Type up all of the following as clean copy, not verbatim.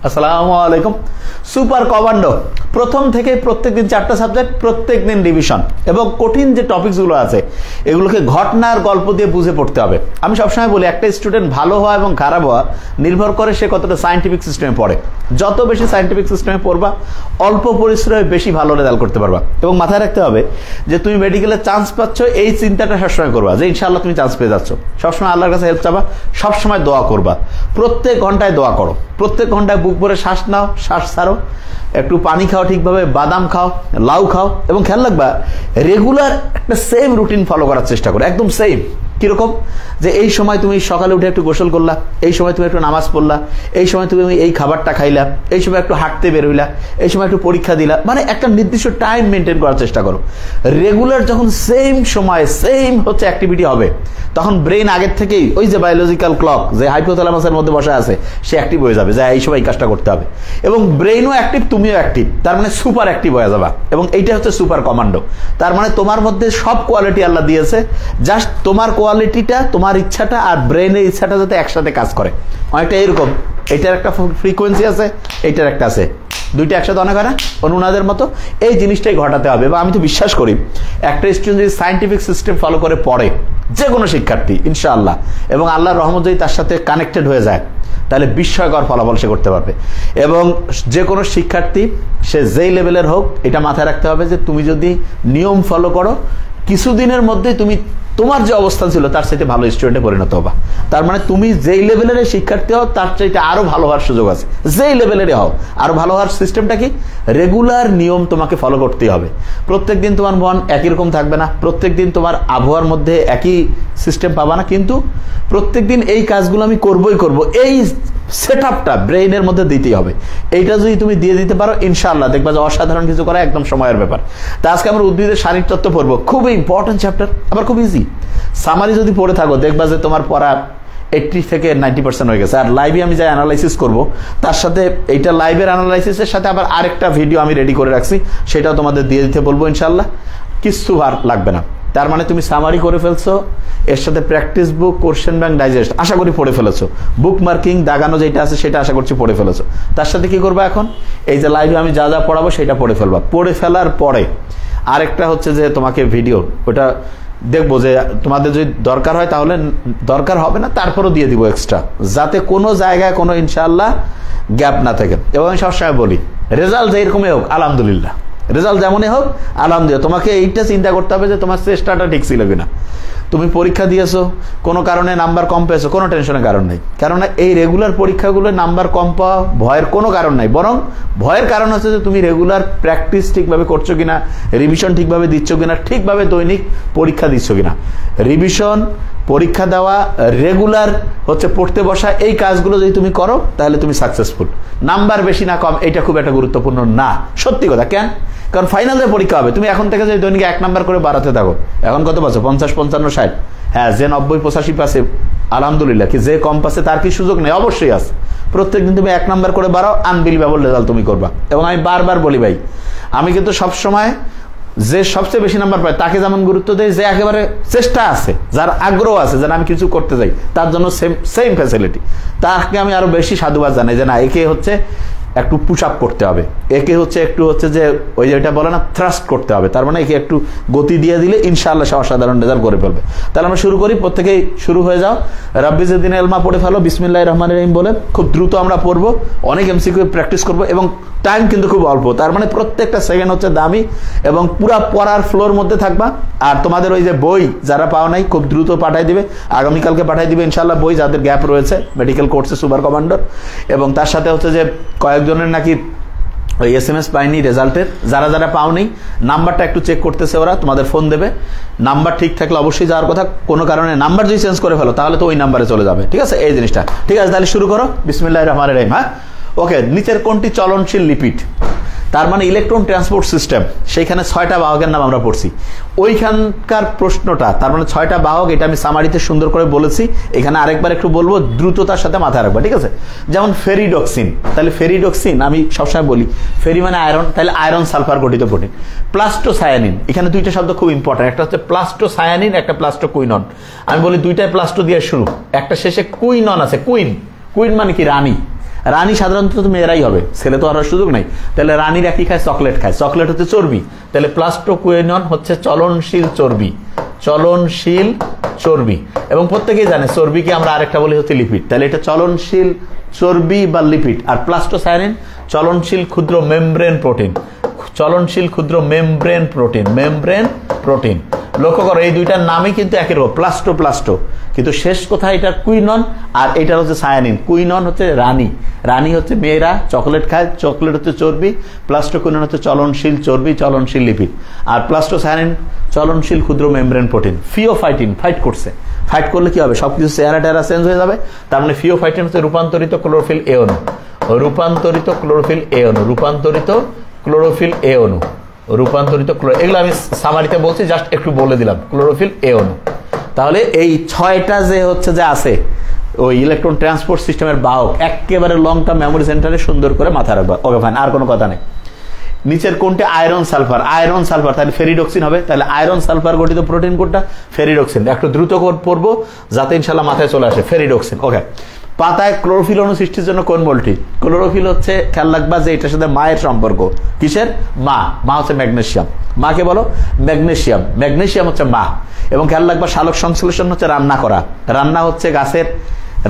আসসালামু আলাইকুম। Super commando প্রথম থেকে প্রত্যেকদিন 4টা সাবজেক্ট, প্রত্যেকদিন রিভিশন এবং কঠিন যে টপিকসগুলো আছে এগুলোকে ঘটনার গল্প দিয়ে বুঝে পড়তে হবে। আমি সবসময় বলি একটা স্টুডেন্ট ভালো হওয়া এবং খারাপ হওয়া নির্ভর করে সে কতটা সায়েন্টিফিক সিস্টেমে পড়ে। যত বেশি সায়েন্টিফিক সিস্টেমে পড়বা অল্প পরিশ্রমে বেশি ভালো রেজাল্ট করতে পারবা। এবং মাথায় রাখতে হবে যে তুমি মেডিকেলে চান্স পাচ্ছ, এই চিন্তাটা সবসময় করবা যে ইনশাআল্লাহ তুমি চান্স পেয়ে যাচ্ছ। সবসময় আল্লাহর কাছে হেল্প চাবা, সবসময় দোয়া করবা, প্রত্যেক ঘন্টায় দোয়া করো, প্রত্যেক ঘন্টায় বুক ভরে শ্বাস নাও, শ্বাস ছাড়ো, একটু পানি খাও, ঠিকভাবে বাদাম খাও, লাউ খাও এবং খেয়াল রাখবা রেগুলার একটা সেম রুটিন ফলো করার চেষ্টা করো, একদম সেম। কিরকম? যে এই সময় তুমি সকালে উঠে একটু গোসল করলা, এই সময় তুমি একটু নামাজ পড়লা, এই সময় তুমি এই খাবারটা খাইলা, এই সময় একটু হাঁটতে বেরোইলা, এই সময় একটু পরীক্ষা দিলা, মানে একটা নির্দিষ্ট টাইম মেনটেন করার চেষ্টা করো। রেগুলার যখন সেম সময় সেম হচ্ছে অ্যাক্টিভিটি হবে তখন ব্রেন আগের থেকেই ওই যে বায়োলজিক্যাল ক্লক যে হাইপোথ্যালামাসের মধ্যে বসা আছে সে অ্যাক্টিভ হয়ে যাবে, যে এই সময় এই কাজটা করতে হবে। এবং ব্রেনও অ্যাক্টিভ, তুমিও অ্যাক্টিভ, তার মানে সুপার অ্যাক্টিভ হয়ে যাবা। এবং এইটা হচ্ছে সুপার কমান্ডো। তার মানে তোমার মধ্যে সব কোয়ালিটি আল্লাহ দিয়েছে, জাস্ট তোমার কোয়ালিটিটা, তোমার ইচ্ছাটা আর ব্রেনের ইচ্ছাটা যাতে একসাথে কাজ করে। অনেকটা এরকম, এইটার একটা ফ্রিকোয়েন্সি আছে, এইটার একটা আছে, দুইটা একসাথে অনেক হয় না, অনুনাদের মতো। এই জিনিসটাই ঘটাতে হবে। এবং আমি তো বিশ্বাস করি একটা স্টুডেন্ট যদি সায়েন্টিফিক সিস্টেম ফলো করে পড়ে, যে কোনো শিক্ষার্থী ইনশাআল্লাহ, এবং আল্লাহর রহমত যদি তার সাথে কানেক্টেড হয়ে যায় তাহলে বিস্ময়কর ফলাফল সে করতে পারবে। এবং যে কোনো শিক্ষার্থী সে যেই লেভেলের হোক, এটা মাথায় রাখতে হবে যে তুমি যদি নিয়ম ফলো করো কিছুদিনের মধ্যে তুমি তোমার যে অবস্থান ছিল তার চাইতে ভালো স্টুডেন্টে পরিণত হবা। তার মানে তুমি যেই লেভেলের শিক্ষার্থী হও তার চাইতে আরো ভালো হওয়ার সুযোগ আছে, যেই লেভেলের হও। আরো ভালো হওয়ার সিস্টেমটা কি? রেগুলার নিয়ম তোমাকে ফলো করতেই হবে। প্রত্যেকদিন তোমার মন একই রকম থাকবে না, প্রত্যেকদিন তোমার আবহাওয়ার মধ্যে একই সিস্টেম পাবা না, কিন্তু প্রত্যেকদিন এই কাজগুলো আমি করবই করব, এই সেটআপটা ব্রেইনের মধ্যে দিতেই হবে। এইটা যদি তুমি দিয়ে দিতে পারো ইনশাআল্লাহ দেখবা যে অসাধারণ কিছু করা একদম সময়ের ব্যাপার। তা আজকে আমরা উদ্ভিদের শারীরিক তত্ত্ব পড়বো, খুবই ইম্পর্টেন্ট চ্যাপ্টার, আবার খুব ইজি। সামারি যদি পড়ে থাকো দেখবা যে তোমার পড়া 80 থেকে 90% হয়ে গেছে। আর লাইভে আমি যা অ্যানালাইসিস করব তার সাথে এইটা লাইভের অ্যানালাইসিসের সাথে আবার আরেকটা ভিডিও আমি রেডি করে রাখছি, সেটাও তোমাদের দিয়ে দিতে বলবো ইনশাআল্লাহ। কিছু আর লাগবে না। তার মানে তুমি সামারি করে ফেলছো, এর সাথে practice book, question bank, digest আশা করি পড়ে ফেলেছো, বুক মার্কিং দাগানো যেটা আছে সেটা আশা করছি পড়ে ফেলেছো। তার সাথে কি করবা এখন? এই যে লাইভে আমি যা যা পড়াবো সেটা পড়ে ফেলবা। পড়ে ফেলার পরে আরেকটা হচ্ছে যে তোমাকে ভিডিও, ওটা দেখবো যে তোমাদের যদি দরকার হয়, তাহলে দরকার হবে না তারপরও দিয়ে দিব এক্সট্রা, যাতে কোনো জায়গায় কোনো ইনশাআল্লাহ গ্যাপ না থাকে। এবং আমি সবসময় বলি রেজাল্ট যেরকমই হোক আলহামদুলিল্লাহ, রেজাল্ট যেমনই হোক আলহামদুলিল্লাহ। তোমাকে এইটা চিন্তা করতে হবে যে তোমার চেষ্টাটা ঠিক ছিল কিনা। তুমি পরীক্ষা দিয়েছো, কোনো কারণে নাম্বার কম পেয়েছো, কোনো টেনশনের কারণ নেই। কেননা এই রেগুলার পরীক্ষাগুলো নাম্বার কম পাওয়া ভয়ের কোনো কারণ নাই, বরং ভয়ের কারণ হচ্ছে যে তুমি রেগুলার প্র্যাকটিস ঠিকভাবে করছো কিনা, রিভিশন ঠিকভাবে দিচ্ছ কিনা, ঠিকভাবে দৈনিক পরীক্ষা দিচ্ছ কিনা। রিভিশন, পরীক্ষা দেওয়া, রেগুলার হচ্ছে পড়তে বসা, এই কাজগুলো যদি তুমি করো তাহলে তুমি সাকসেসফুল। নাম্বার বেশি না কম এটা খুব একটা গুরুত্বপূর্ণ না, সত্যি কথা। কেন? কারণ ফাইনালে পরীক্ষা হবে, তুমি এখন থেকে যদি দৈনিক 1 নাম্বার করে বাড়াতে থাকো, এখন কত পাচ্ছ? 50, 55, 60। হ্যাঁ, যে 90, 85 পাচ্ছে আলহামদুলিল্লাহ, কি যে কম পাচ্ছে তার কি সুযোগ নেই? অবশ্যই আছে। প্রত্যেকদিন তুমি 1 নাম্বার করে বাড়াও, আনবিলিভেবল রেজাল্ট তুমি করবা। এবং আমি বারবার বলি ভাই, আমি কিন্তু সবসময় যে সবচেয়ে বেশি নাম্বার পায় তাকে যেমন গুরুত্ব দেয়, যে একেবারে চেষ্টা আছে, যার আগ্রহ আছে, যেন আমি কিছু করতে যাই, তার জন্য সেম ফ্যাসিলিটি, তাকে আমি আরো বেশি সাধুবাদ জানাই যে না, একে হচ্ছে একটু পুশ আপ করতে হবে, একে হচ্ছে একটু হচ্ছে যে ওই যেটা বলে না থ্রাস্ট করতে হবে। তার মানে একে একটু গতি দিয়ে দিলে ইনশাআল্লাহ সে অসাধারণ রেজাল্ট করে ফেলবে। তাহলে আমরা শুরু করি, প্রত্যেকেই শুরু হয়ে যাও। রাব্বি জিদনি ইলমা পড়ে ফেলো বিসমিল্লাহির রহমানির রহিম বলে। খুব দ্রুত আমরা পড়বো, অনেক এমসিকিউ প্র্যাকটিস করবো এবং টাইম কিন্তু খুব অল্প। তার মানে প্রত্যেকটা সেকেন্ড হচ্ছে দামি এবং পুরা পড়ার ফ্লোর মধ্যে থাকবা। আর তোমাদের ওই যে বই যারা পাও নাই খুব দ্রুত পাঠাই দিবে, আগামীকালকে পাঠাই দিবে ইনশাআল্লাহ বই, যাদের গ্যাপ রয়েছে মেডিকেল কোর্সে সুপার কমান্ডোর। এবং তার সাথে হচ্ছে যে কয়েকজনের নাকি ওই SMS পাইনি রেজাল্টের, যারা যারা পাওনি নাম্বারটা একটু চেক করতেছে ওরা, তোমাদের ফোন দেবে। নাম্বার ঠিক থাকলে অবশ্যই যাওয়ার কথা, কোনো কারণে নাম্বার যদি চেঞ্জ করে ফেলো তাহলে তো ওই নাম্বারে চলে যাবে, ঠিক আছে? এই জিনিসটা ঠিক আছে। তাহলে শুরু করো, বিসমিল্লাহির রহমানির রহিম। হ্যাঁ, ওকে। নিচের কোনটি চলনশীল লিপিড? তার মানে ইলেকট্রন ট্রান্সপোর্ট সিস্টেম, সেইখানে 6টা বাহকের নাম আমরা পড়ছি। ওইখানকার প্রশ্নটা, তার মানে 6টা বাহক, এটা আমি সামারিতে সুন্দর করে বলেছি, এখানে আরেকবার একটু বলবো, দ্রুততার সাথে মাথায় রাখবা, ঠিক আছে? যেমন ফেরিডক্সিন, তাহলে ফেরিডক্সিন আমি সবসময় বলি ফেরি মানে আয়রন, তাহলে আয়রন সালফার গঠিত প্রোটিন। প্লাস্টোসায়ানিন, এখানে দুইটা শব্দ খুব ইম্পর্টেন্ট, একটা হচ্ছে প্লাস্টোসায়ানিন, একটা প্লাস্টোকুইনন। আমি বলি দুইটাই প্লাস্টো দিয়ে শুরু, একটা শেষে কুইনন আছে, কুইন, কুইন মানে কি রানী, রানী সাধারণত মেয়েরাই হবে, ছেলে তো আর সুযোগ নাই। তাহলে রানীরা কি খায়? চকলেট খায়। চকলেট হচ্ছে চর্বি, তাহলে প্লাস্টোকুইনন হচ্ছে চলনশীল চর্বি, চলনশীল চর্বি। এবং প্রত্যেকেই জানে চর্বিকে আমরা আরেকটা বলি হচ্ছে লিপিড, তাহলে এটা চলনশীল চর্বি বা লিপিড। আর প্লাস্টোসায়ানিন চলনশীল ক্ষুদ্র মেমব্রেন প্রোটিন, চলনশীল ক্ষুদ্র মেমব্রেন প্রোটিন, মেমব্রেন প্রোটিন। লক্ষ্য করো এই দুইটার নামই কিন্তু একই রকম, প্লাস্টো প্লাস্টো, কিন্তু শেষ কোথায়? এটা কুইনন আর এটা হচ্ছে সায়ানিন। কুইনন হচ্ছে রানী, রানী হচ্ছে মেয়েরা চকলেট খায়, চকলেট হচ্ছে চর্বি, প্লাস্টোকুইনন হচ্ছে চলনশীল চর্বি, চলনশীল লিপিড। আর প্লাস্টোসায়ানিন চলনশীল ক্ষুদ্র মেমব্রেন প্রোটিন। ফিওফাইটিন ফাইট করছে, ফাইট করলে কি হবে? সবকিছু চেহারা টেহারা চেঞ্জ হয়ে যাবে। তার মানে ফিওফাইটিন হচ্ছে রূপান্তরিত ক্লোরোফিল এ অণু, রূপান্তরিত ক্লোরোফিল এ অণু, রূপান্তরিত ক্লোরোফিল এ অণু, রূপান্তরিত এগুলো আমি সামারিতে বলছি, জাস্ট একটু বলে দিলাম ক্লোরোফিল এ অণু। তাহলে এই 6টা যে হচ্ছে যে আছে ওই ইলেকট্রন ট্রান্সপোর্ট সিস্টেমের বাহক, একেবারে লং টার্ম মেমোরি সেন্টারে সুন্দর করে মাথা রাখবা। ওকে ফাইন, আর কোনো কথা নেই। নিচের কোনটা? আয়রন সালফার, আয়রন সালফার, তাহলে ফেরিডক্সিন হবে। তাহলে আয়রন সালফার গঠিত প্রোটিন কোনটা? ফেরিডক্সিন। একটু দ্রুত পড়বো যাতে ইনশাল্লাহ মাথায় চলে আসে। ফেরিডক্সিন। ওকে, পাতায় ক্লোরোফিল অণু সৃষ্টির জন্য কোন মলটি? ক্লোরোফিল হচ্ছে, খেয়াল রাখবা যে এটার সাথে মায়ের সম্পর্ক। কিসের? মা। মা হচ্ছে ম্যাগনেসিয়াম। মাকে বলো ম্যাগনেসিয়াম, ম্যাগনেসিয়াম হচ্ছে মা। এবং খেয়াল রাখবা সালোক সংশ্লেষণ হচ্ছে রান্না করা, রান্না হচ্ছে গাছের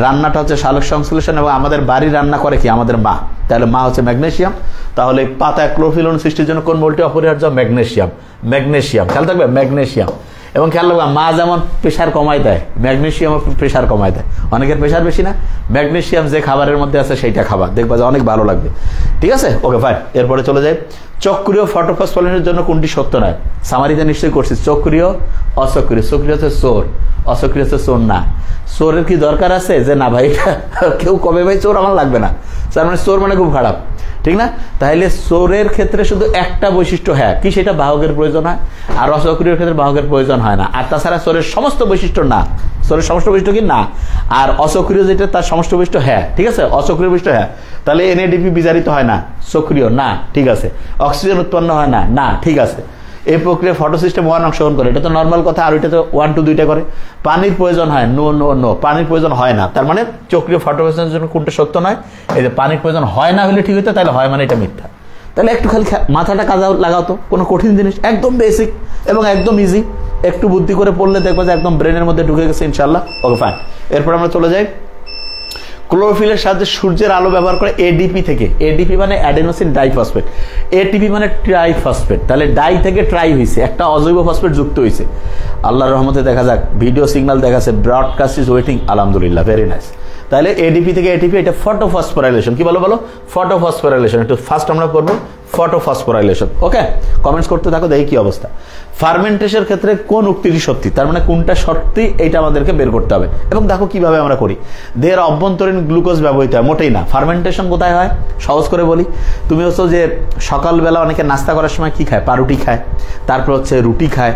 রান্নাটা হচ্ছে সালোক সংশ্লেষণ, এবং আমাদের বাড়ি রান্না করে কি? আমাদের মা। তাহলে মা হচ্ছে ম্যাগনেসিয়াম। তাহলে পাতায় ক্লোরোফিল অণু সৃষ্টির জন্য কোন মলটি অপরিহার্য? Magnesium, magnesium. খেয়াল থাকবে ম্যাগনেসিয়াম। এবং খেয়াল রাখবা মা যেমন প্রেশার কমায় দেয়, ম্যাগনেসিয়াম প্রেশার কমায় দেয়। অনেকের প্রেশার বেশি না, ম্যাগনেসিয়াম যে খাবারের মধ্যে আছে সেইটা খাবা, দেখবা যে অনেক ভালো লাগবে। ঠিক আছে, ওকে ফাইন। এরপরে চলে যাই, চক্রীয় ফটোফসফোলিনের জন্য কোনটি সত্য নয়? সামারিতে নিশ্চয়ই করছি, চক্রীয় অসক্রিয়। সক্রিয় হচ্ছে চোর, অসক্রিয় হচ্ছে চোর না। চোরের কি দরকার আছে যে না ভাই কেউ কবে ভাই চোর আমার লাগবে না, তার মানে চোর মানে খুব খারাপ, ঠিক না? তাহলে চোরের ক্ষেত্রে শুধু একটা বৈশিষ্ট্য, হ্যাঁ কি? সেটা বাহকের প্রয়োজন হয়। আর অসক্রিয় ক্ষেত্রে বাহকের প্রয়োজন হয় না। আর তাছাড়া চোরের সমস্ত বৈশিষ্ট্য না, চোরের সমস্ত বৈশিষ্ট্য কি? না। আর অসক্রিয় যেটা তার সমস্ত বৈশিষ্ট্য হ্যাঁ, ঠিক আছে? অসক্রিয় বৈশিষ্ট্য হ্যাঁ। তাহলে এনএডিপি বিজারিত হয় না, সক্রিয় না, ঠিক আছে? অক্সিজেন উৎপন্ন হয় না, না, ঠিক আছে? এই প্রক্রিয়া ফটো সিস্টেম 1 অংশগ্রহণ করে, এটা তো নর্মাল কথা। আর ওইটা তো 1 2 2টা করে। পানির প্রয়োজন হয়, নো নো নো, পানির প্রয়োজন হয় না। তার মানে চক্রীয় ফটোফসফোলিনের জন্য কোনটা সত্য নয়? এই যে পানির প্রয়োজন হয় না হলে ঠিক হতো, তাহলে হয় মানে এটা মিথ্যা। তাহলে একটু খালি মাথাটা কাজে লাগাও তো, কোনো কঠিন জিনিস, একদম বেসিক এবং একদম ইজি। একটু বুদ্ধি করে পড়লে দেখবো যে একদম ব্রেনের মধ্যে ঢুকে গেছে ইনশাল্লাহ। Okay fine. এরপর আমরা চলে যাই, ক্লোরোফিলের সাহায্যে সূর্যের আলো ব্যবহার করে এডিপি থেকে, এডিপি মানে অ্যাডেনোসিন ডাইফসফেট, এটিপি মানে ট্রাইফসফেট, তাহলে ডাই থেকে ট্রাই হয়েছে, একটা অজৈব ফসফেট যুক্ত হয়েছে। আল্লাহর রহমতে দেখা যাক, ভিডিও সিগন্যাল দেখাচ্ছে, ব্রডকাস্ট ইজ ওয়েটিং, আলহামদুলিল্লাহ, ভেরি নাইস। তাহলে এডিপি থেকে এটিপি, এটা ফটোফসফোরাইলেশন। কি বলো? ফটোফসফোরাইলেশন। একটু ফার্স্ট আমরা করবো ফটোফসফোরাইলেশন। ওকে, কমেন্টস করতে থাকো, দেখি কি অবস্থা। ফার্মেন্টেশনের ক্ষেত্রে কোন উক্তিটি সত্যি, তার মানে কোনটা সত্যি এইটা আমাদেরকে বের করতে হবে। এবং দেখো কিভাবে আমরা করি। দেহের অভ্যন্তরীণ গ্লুকোজ ব্যবহৃত হয়, মোটেই না। ফার্মেন্টেশন কোথায় হয়? সহজ করে বলি, তুমি হচ্ছে যে সকালবেলা অনেকে নাস্তা করার সময় কি খায়? পাউরুটি খায়, তারপর হচ্ছে রুটি খায়,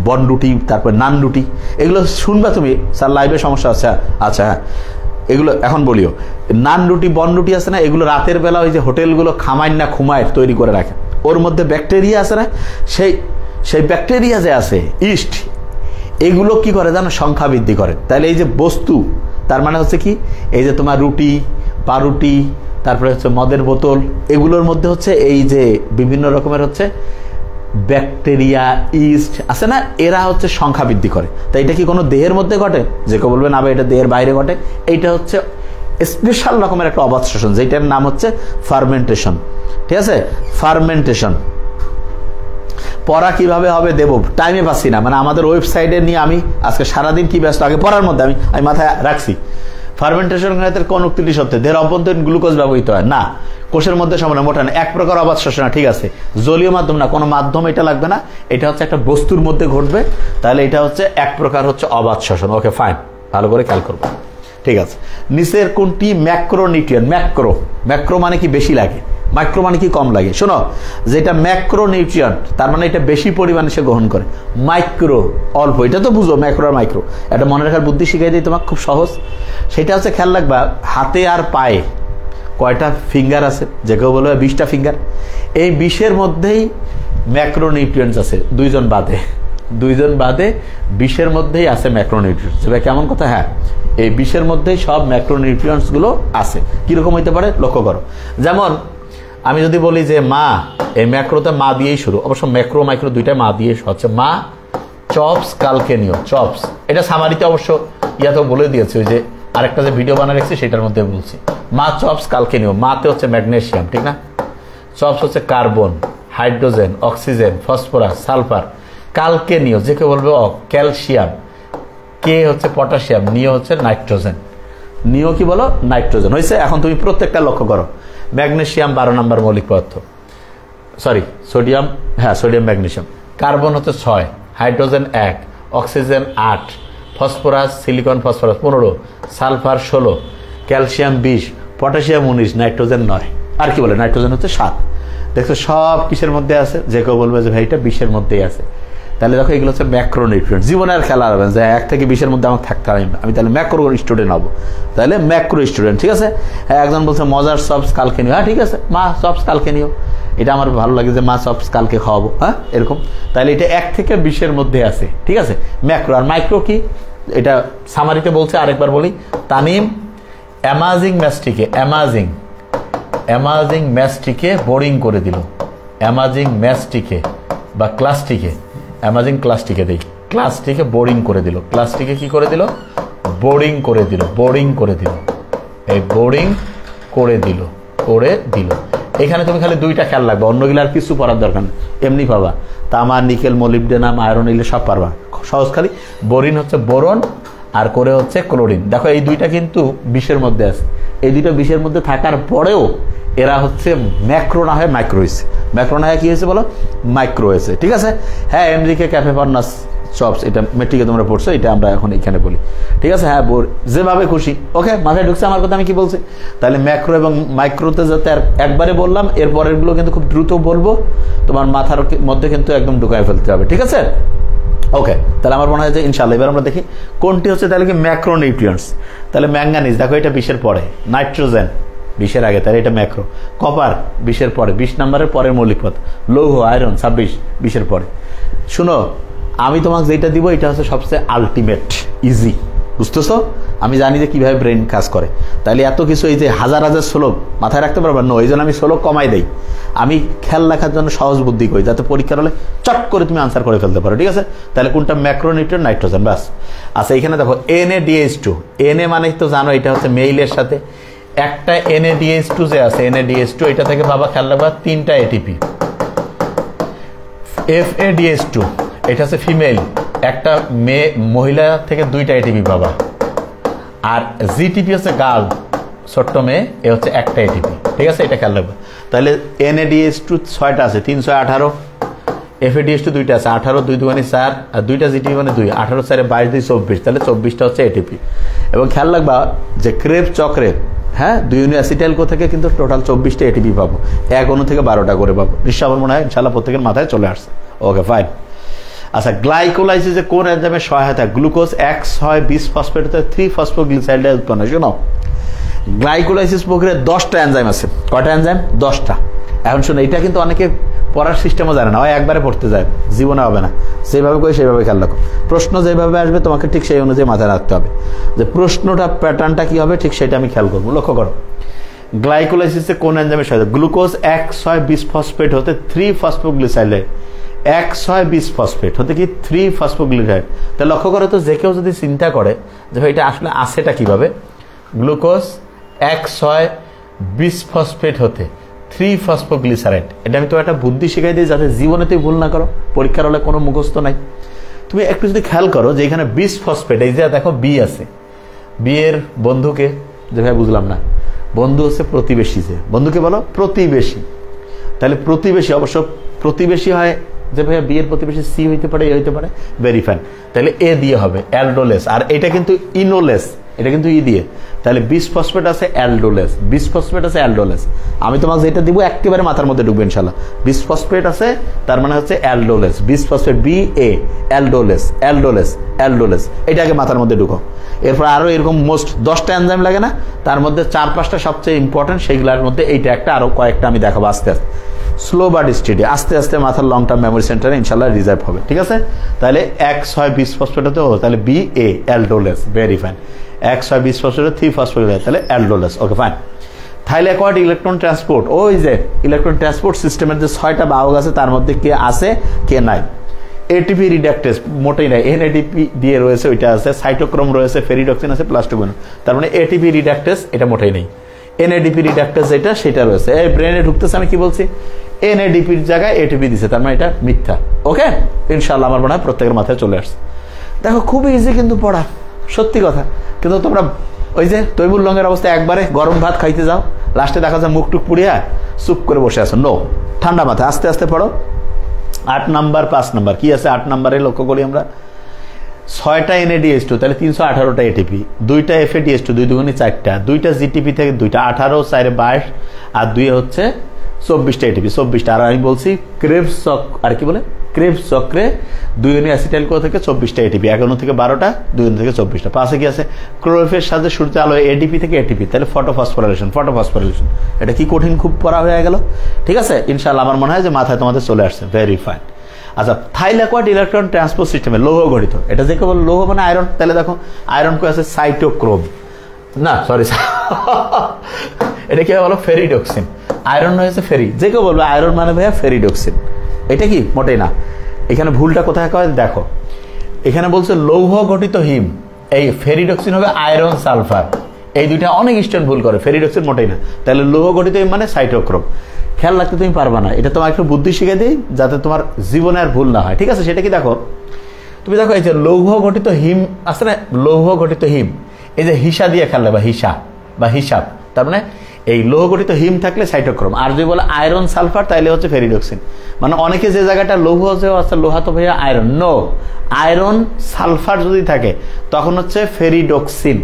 বন রুটি, তারপর নান রুটি। এগুলো শুনবা তুমি, স্যার লাইভে সমস্যা আছে। আচ্ছা হ্যাঁ, এগুলো এখন বলিও। নান রুটি, বন রুটি আছে না, এগুলো রাতের বেলা ওই যে হোটেলগুলো খামায় না খুমায় তৈরি করে রাখে, ওর মধ্যে ব্যাকটেরিয়া আছে না, সেই ব্যাকটেরিয়া যে আছে, ইস্ট, এগুলো কি করে জানো? সংখ্যা বৃদ্ধি করে। তাহলে এই যে বস্তু, তার মানে হচ্ছে কি? এই যে তোমার রুটি, পাউরুটি, তারপরে হচ্ছে মদের বোতল, এগুলোর মধ্যে হচ্ছে এই যে বিভিন্ন রকমের হচ্ছে ব্যাকটেরিয়া, ইস্ট আছে না, এরা হচ্ছে সংখ্যা বৃদ্ধি করে। তাই এটা কি কোনো দেহের মধ্যে ঘটে? যে কেউ বলবে না ভাই এটা দেহের বাইরে ঘটে। এইটা হচ্ছে স্পেশাল রকমের একটা অবাধ শোষণ, যেটার নাম হচ্ছে ফার্মেন্টেশন। ঠিক আছে, ফার্মেন্টেশন। পড়া কিভাবে হবে দেব, টাইমে পাচ্ছি না, মানে আমাদের ওয়েবসাইটে নিয়ে আমি আজকে সারাদিন কি ব্যস্ত, আগে পড়ার মধ্যে আমি মাথায় রাখছি। ফার্মেন্টেশন ক্ষেত্রে কোন উক্তিটি সত্য? দেহের অভ্যন্তরীণ গ্লুকোজ ব্যবহৃত হয় না, কোষের মধ্যে সমান মোটা না, এক প্রকার অবাধ শোষণ, ঠিক আছে? জলীয় মাধ্যম না, কোনো মাধ্যম এটা লাগবে না, এটা হচ্ছে একটা বস্তুর মধ্যে ঘটবে, তাহলে এটা হচ্ছে এক প্রকার হচ্ছে অবাধ শোষণ। ওকে ফাইন, ভালো করে খেয়াল করবো, ঠিক আছে? নিচের কোনটি ম্যাক্রোনিউট্রিয়েন্ট? ম্যাক্রো মানে কি বেশি লাগে, মাইক্রো মানে কি কম লাগে? শোনো, যেটা ম্যাক্রোনিউট্রিয়েন্ট তার মানে এটা বেশি পরিমাণে সে গ্রহণ করে, মাইক্রো অল্প, এটা তো বুঝো ম্যাক্রো আর মাইক্রো। এটা মনে রাখার বুদ্ধি শিখিয়ে দিই তোমাকে, খুব সহজ। সেটা হচ্ছে খেয়াল রাখবা, হাতে আর পায়ে কয়টা ফিঙ্গার আছে? যে কেউ বলবে 20টা ফিঙ্গার। এই 20-এর মধ্যেই ম্যাক্রোনিউট্রিয়েন্টস আছে, 2জন বাদে। দুইজন বাদে 20-এর মধ্যেই আছে ম্যাক্রোনিউট্রিয়েন্টস। ভাই কেমন কথা? হ্যাঁ, এই 20-এর মধ্যেই সব ম্যাক্রোনিউট্রিয়েন্টস গুলো আছে। কিরকম হইতে পারে লক্ষ্য করো। যেমন আমি যদি বলি যে মা, এই ম্যাক্রোতে মা দিয়েই শুরু, অবশ্য ম্যাক্রো মাইক্রো দুইটাই মা দিয়ে হচ্ছে। মা চপস কালকে নিও, চপস এটা সামারিতে অবশ্য ইয়াতেও বলে দিয়েছে, ওই যে আরেকটা যে ভিডিও বানা রেখেছি সেটার মধ্যে বলছি। মা চপস কালকে নিও, মাতে হচ্ছে ম্যাগনেসিয়াম, ঠিক না? চপস হচ্ছে carbon, hydrogen, oxygen, phosphorus, sulphur. কালকে নিও যে কেউ বলবে ক্যালসিয়াম, কে হচ্ছে পটাশিয়াম, নিও হচ্ছে নাইট্রোজেন। নিও কি বলো? নাইট্রোজেন। হয়েছে? এখন তুমি প্রত্যেকটা লক্ষ্য করো। ম্যাগনেসিয়াম 12 নম্বর মৌলিক পদার্থ, সরি সোডিয়াম, হ্যাঁ সোডিয়াম ম্যাগনেসিয়াম। কার্বন হচ্ছে 6, hydrogen 1, oxygen 8, phosphorus silicon phosphorus 15, sulphur 16, calcium 20, potassium 19, nitrogen 9। আর কি বলে? নাইট্রোজেন হচ্ছে 7। দেখছো সব কিসের মধ্যে আছে? যে কেউ বলবে যে ভাই এটা 20-এর মধ্যেই আছে। তাহলে দেখো এগুলো হচ্ছে ম্যাক্রোনিউট্রিয়েন্ট। জীবনে আর খেলা হবে যে 1 থেকে 20-এর মধ্যে আমার থাকতে হবে, আমি তাহলে ম্যাক্রো স্টুডেন্ট হবো। তাহলে ম্যাক্রো স্টুডেন্ট, ঠিক আছে? হ্যাঁ, একজন বলছে মজার চপস কালকে নিও, হ্যাঁ ঠিক আছে, মা চপস কালকে নিও, এটা আমার ভালো লাগে যে মা চপস কালকে খাওয়াবো, হ্যাঁ এরকম। তাহলে এটা 1 থেকে 20-এর মধ্যে আছে, ঠিক আছে? ম্যাক্রো। আর মাইক্রো কি? এটা সামারিতে বলছে, আরেকবার বলি। তানিম অ্যামাজিং ম্যাস্টিকে বোরিং করে দিল। অ্যামাজিং ম্যাস্টিকে বা ক্লাসটিকে, অ্যামাজিং ক্লাসটিকে দেই, ক্লাসটিকে বোরিং করে দিল। ক্লাসটিকে কি করে দিল? বোরিং করে দিল। এই বোরিং করে দিল। এখানে তুমি খালি 2টা খেয়াল রাখবে, অন্যগুলো আর কিছু পড়ার দরকার নেই, এমনি পাবা। তামা, নিকেল, মোলিবডেনাম, আয়রন, এগুলো সব পারবা সহজ। খালি বোরিন হচ্ছে বোরন, আর করে হচ্ছে ক্লোরিন। দেখো এই 2টা কিন্তু 20-এর মধ্যে আছে। এই 2টা 20-এর মধ্যে থাকার পরেও এরা হচ্ছে ম্যাক্রো না হয়ে মাইক্রো হয়েছে। ম্যাক্রো না হয়ে কি হয়েছে বলো? মাইক্রো হয়েছে, ঠিক আছে? হ্যাঁ, এনরিকে ক্যাফেফার্নাস চপস, এটা মেট্রিকে তোমরা পড়ছো, এটা আমরা এখন এখানে বলি, ঠিক আছে? হ্যাঁ, যেভাবে খুশি। ওকে, মাথায় ঢুকছে আমার কথা আমি কি বলছি? তাহলে ম্যাক্রো এবং মাইক্রোতে যাতে একবারে বললাম, এরপরের গুলো কিন্তু খুব দ্রুত বলবো, তোমার মাথার মধ্যে কিন্তু একদম ঢুকায় ফেলতে হবে, ঠিক আছে? ওকে, তাহলে আমার মনে হয় যে ইনশাআল্লাহ এবার আমরা দেখি কোনটি হচ্ছে তাহলে কি ম্যাক্রোনিউট্রিয়েন্টস। তাহলে ম্যাঙ্গানিজ, দেখো এটা 20-এর পরে। নাইট্রোজেন 20-এর আগে, তাহলে এটা ম্যাক্রো। কপার 20-এর পরে, 20 নম্বরের পরের মৌলিক পদার্থ। লৌহ, আয়রন 26, 20-এর পরে। শুনো, আমি তোমাকে যেটা দিব এটা হচ্ছে সবচেয়ে আলটিমেট, ইজি, বুঝতেছো? আমি জানি যে কিভাবে ব্রেন কাজ করে। তাহলে এত কিছু, এই যে হাজার শ্লোক মাথায় রাখতে পারবা না, এই জন্য আমি শ্লোক কমাই দেই। আমি খেয়াল রাখার জন্য সহজ বুদ্ধি করি, যাতে পরীক্ষার হলে চট করে তুমি আনসার করে ফেলতে পারো, ঠিক আছে? তাহলে কোনটা? ম্যাক্রোনিউট্রিয়েন্ট, নাইট্রোজেন, ব্যাস। আচ্ছা, এখানে দেখো NADH2। NA মানে তো জানো এটা হচ্ছে মেইলের সাথে একটা NADH2 যে আছে, NADH2 এটা থেকে বাবা খেয়াল রাখবা 3টা ATP। FADH2 এটা হচ্ছে ফিমেল, একটা মহিলা থেকে 2টা ATP পাবা। আর GTP হচ্ছে গার্ল, ছোট্ট মেয়ে, এ হচ্ছে একটা ATP, ঠিক আছে? এটা খেয়াল রাখবে। তাহলে NADH2 6টা আছে, 3 6 18। FADH2 2টা আছে, 18 2 2 4, আর 2টা GTP মানে 2, 18 4 22 2 24, তাহলে 24টা হচ্ছে ATP। এবং খেয়াল রাখবা যে ক্রেবস চক্রে, হ্যাঁ, 2 অণু অ্যাসিটাইল কো থেকে কিন্তু টোটাল 24টা ATP পাবো, 1 অণু থেকে 12টা করে পাবো। নিশ্চয় আমার মনে হয় ইনশাআল্লাহ প্রত্যেকের মাথায় চলে আসছে। ওকে, ফাইন। আচ্ছা, গ্লাইকোলাইসিসে কোন এনজাইমের সহায়তা? গ্লুকোজ 1,6,20 ফসফেট হতে 3-ফসফোগ্লিসাইরাইড উৎপন্ন হয়। শোনো, গ্লাইকোলাইসিস প্রক্রিয়ায় 10টা এনজাইম আছে। কয়টা এনজাইম? 10টা। এখন শোনো, এটা কিন্তু অনেকে পড়ার সিস্টেমও জানে না, হয় একবারে পড়তে যায়, জীবনে হবে না। যেভাবে করি সেভাবে খেয়াল রাখো। প্রশ্ন যেভাবে আসবে তোমাকে ঠিক সেই অনুযায়ী মাথায় রাখতে হবে, যে প্রশ্নটা প্যাটার্নটা কি হবে, ঠিক সেটা আমি খেয়াল করবো। লক্ষ্য করো, গ্লাইকোলাইসিসে কোন এনজাইমের সহায়তা? গ্লুকোজ 1,6,20 ফসফেট হতে 3-ফসফোগ্লিসাইরাইড, 1,6,20 ফসফেট হতে কি 3-ফসফোগ্লিসাইরাইড। তা লক্ষ্য করো তো, যে কেউ যদি চিন্তা করে যে এটা আসলে আসেটা কিভাবে, গ্লুকোজ 1,6,20 ফসফেট হতে 3-ফসফোগ্লিসারাইড, এটা আমি তো একটা বুদ্ধি শিখাই দিই যাতে জীবনে তুই ভুল না করো, পরীক্ষার হলে কোনো মুখস্থ নাই। তুমি একটু যদি খেয়াল করো যে এখানে 20 ফসফেট, এই যে দেখো বি আছে, বি এর বন্ধুকে, যে ভাই বুঝলাম না, বন্ধু হচ্ছে প্রতিবেশী। যে বন্ধুকে বলো প্রতিবেশী, তাহলে প্রতিবেশী অবশ্য প্রতিবেশী হয় যে ভাইয়া বি এর প্রতিবেশী সি হইতে পারে, এ হইতে পারে, ভেরি ফাইন। তাহলে এ দিয়ে হবে অ্যালডোলেস, আর এটা কিন্তু ইনোলেস, এটা কিন্তু ই দিয়ে। তাহলে 20 ফসফেট আছে অ্যালডোলেস, 20 ফসফেট আছে অ্যালডোলেস। আমি তোমাকে যেটা দিব একেবারে মাথার মধ্যে ঢুকবে ইনশাল্লাহ। 20 ফসফেট আছে, তার মানে হচ্ছে অ্যালডোলেস, 20 ফসফেট বি এ, অ্যালডোলেস, অ্যালডোলেস, অ্যালডোলেস, এটাকে মাথার মধ্যে ঢুকো। এরপর আরো এরকম মোস্ট 10টা এনজাইম লাগে না, তার মধ্যে 4-5টা সবচেয়ে ইম্পর্টেন্ট, সেইগুলোর মধ্যে এইটা একটা, আরো কয়েকটা আমি দেখাবো আস্তে আস্তে। স্লো বাট স্টেডি, আস্তে আস্তে মাথার লং টার্ম মেমোরি সেন্টারে ইনশাল্লাহ রিজার্ভ হবে। ঠিক আছে, তাহলে 1,6 বিসফসফেটে ও তাহলে BA অ্যালডোলেস, ভেরি ফাইন। 1,6 বিসফসফেটে 3 ফসফেট তাহলে অ্যালডোলেস, ওকে ফাইন। থাইলে অ্যাকোয়ার্ড ইলেকট্রন ট্রান্সপোর্ট, ওই যে ইলেকট্রন ট্রান্সপোর্ট সিস্টেমের যে 6টা বাহক আছে তার মধ্যে কে আছে কে নাই। ATP রিডাকটেস মোটেই নাই, NADP দিয়ে রয়েছে ওইটা আছে, সাইটোক্রোম রয়েছে, ফেরিডক্সিন আছে, প্লাস্টোগুইনন, তার মানে ATP রিডাকটেস এটা মোটেই নেই। NADP রিডাকটেস যেটা সেটা রয়েছে, এই ব্রেনে ঢুকতেছে। আমি কি বলছি, NADPর জায়গায় ATP দিছে, তার মানে এটা মিথ্যা। ওকে, ইনশাআল্লাহ আমার মনে হয় প্রত্যেকের মাথায় চলে আসছে। দেখো খুবই ইজি কিন্তু পড়া, সত্যি কথা। কিন্তু তোমরা ওই যে তৈমুর লংয়ের অবস্থা, একবারে গরম ভাত খাইতে যাও, লাস্টে দেখা যায় মুখ টুক পুড়িয়া চুপ করে বসে আছো। নো, ঠান্ডা মাথায় আস্তে আস্তে পড়ো। 8 নাম্বার 5 নাম্বার কি আছে? 8 নাম্বারে লক্ষ্য করি আমরা, 6টা NADH2 তাহলে 318টা ATP, 2টা FADH2 2 দুগুণে 4টা, 2টা GTP থেকে 2টা 18, 4 22 আর 2 হচ্ছে 24টা ATP, 24টা। আর আমি বলছি ক্রেবস চক্র, আর কি বলে ক্রেবস চক্রে 2 অ্যাসিটাইল-CoA থেকে 24টা ATP, 11 থেকে 12টা, 2 থেকে 24টা। পাশে কি আছে? ক্লোরোফিলের সাথে সূর্যের আলো ADP থেকে ATP, তাহলে ফটোফসফোরাইলেশন। এটা কি কঠিন খুব পড়া হয়ে গেল? ঠিক আছে, ইনশাআল্লাহ আমার মনে হয় যে মাথায় তোমাদের চলে আসছে, ভেরি ফাইন। আচ্ছা, থাইল অ্যাকোয়ার্ড ইলেকট্রন ট্রান্সপোর্ট সিস্টেমে লৌহ গঠিত, এটা যে কেবল লৌহ মানে আয়রন, তাহলে দেখো আয়রন কো আছে সাইটোক্রোম, না সরি এটা কি বলো ফেরিডক্সিন, আয়রন হয়েছে ফেরি, যে কেউ বলবে আয়রন মানে ভাইয়া ফেরিডক্সিন, এটা কি মোটেই না। এখানে ভুলটা কোথায় কয় দেখো, এখানে বলছে লৌহ গঠিত হিম, এই ফেরিডক্সিন হবে আয়রন সালফার, এই দুইটা অনেক স্টুডেন্ট ভুল করে, ফেরিডক্সিন মোটেই না। তাহলে লৌহ গঠিত হিম মানে সাইটোক্রোম, খেয়াল রাখতে তুমি পারবা না, এটা তোমার একটু বুদ্ধি শিখে দিই যাতে তোমার জীবনে আর ভুল না হয়। ঠিক আছে, সেটা কি দেখো, তুমি দেখো এই যে লৌহ গঠিত হিম আছে না, লৌহ গঠিত হিম, এই যে হিসা দিয়ে খেয়াল রাখবা, হিসা বা হিসাব, তার মানে এই লৌহ গঠিত হিম থাকলে সাইটোক্রোম, আর যদি বলে আয়রন সালফার তাহলে হচ্ছে ফেরিডক্সিন। মানে অনেকে যে জায়গাটা লৌহ যে আছে, লোহা তো ভাইয়া আয়রন, নো, আয়রন সালফার যদি থাকে তখন হচ্ছে ফেরিডক্সিন,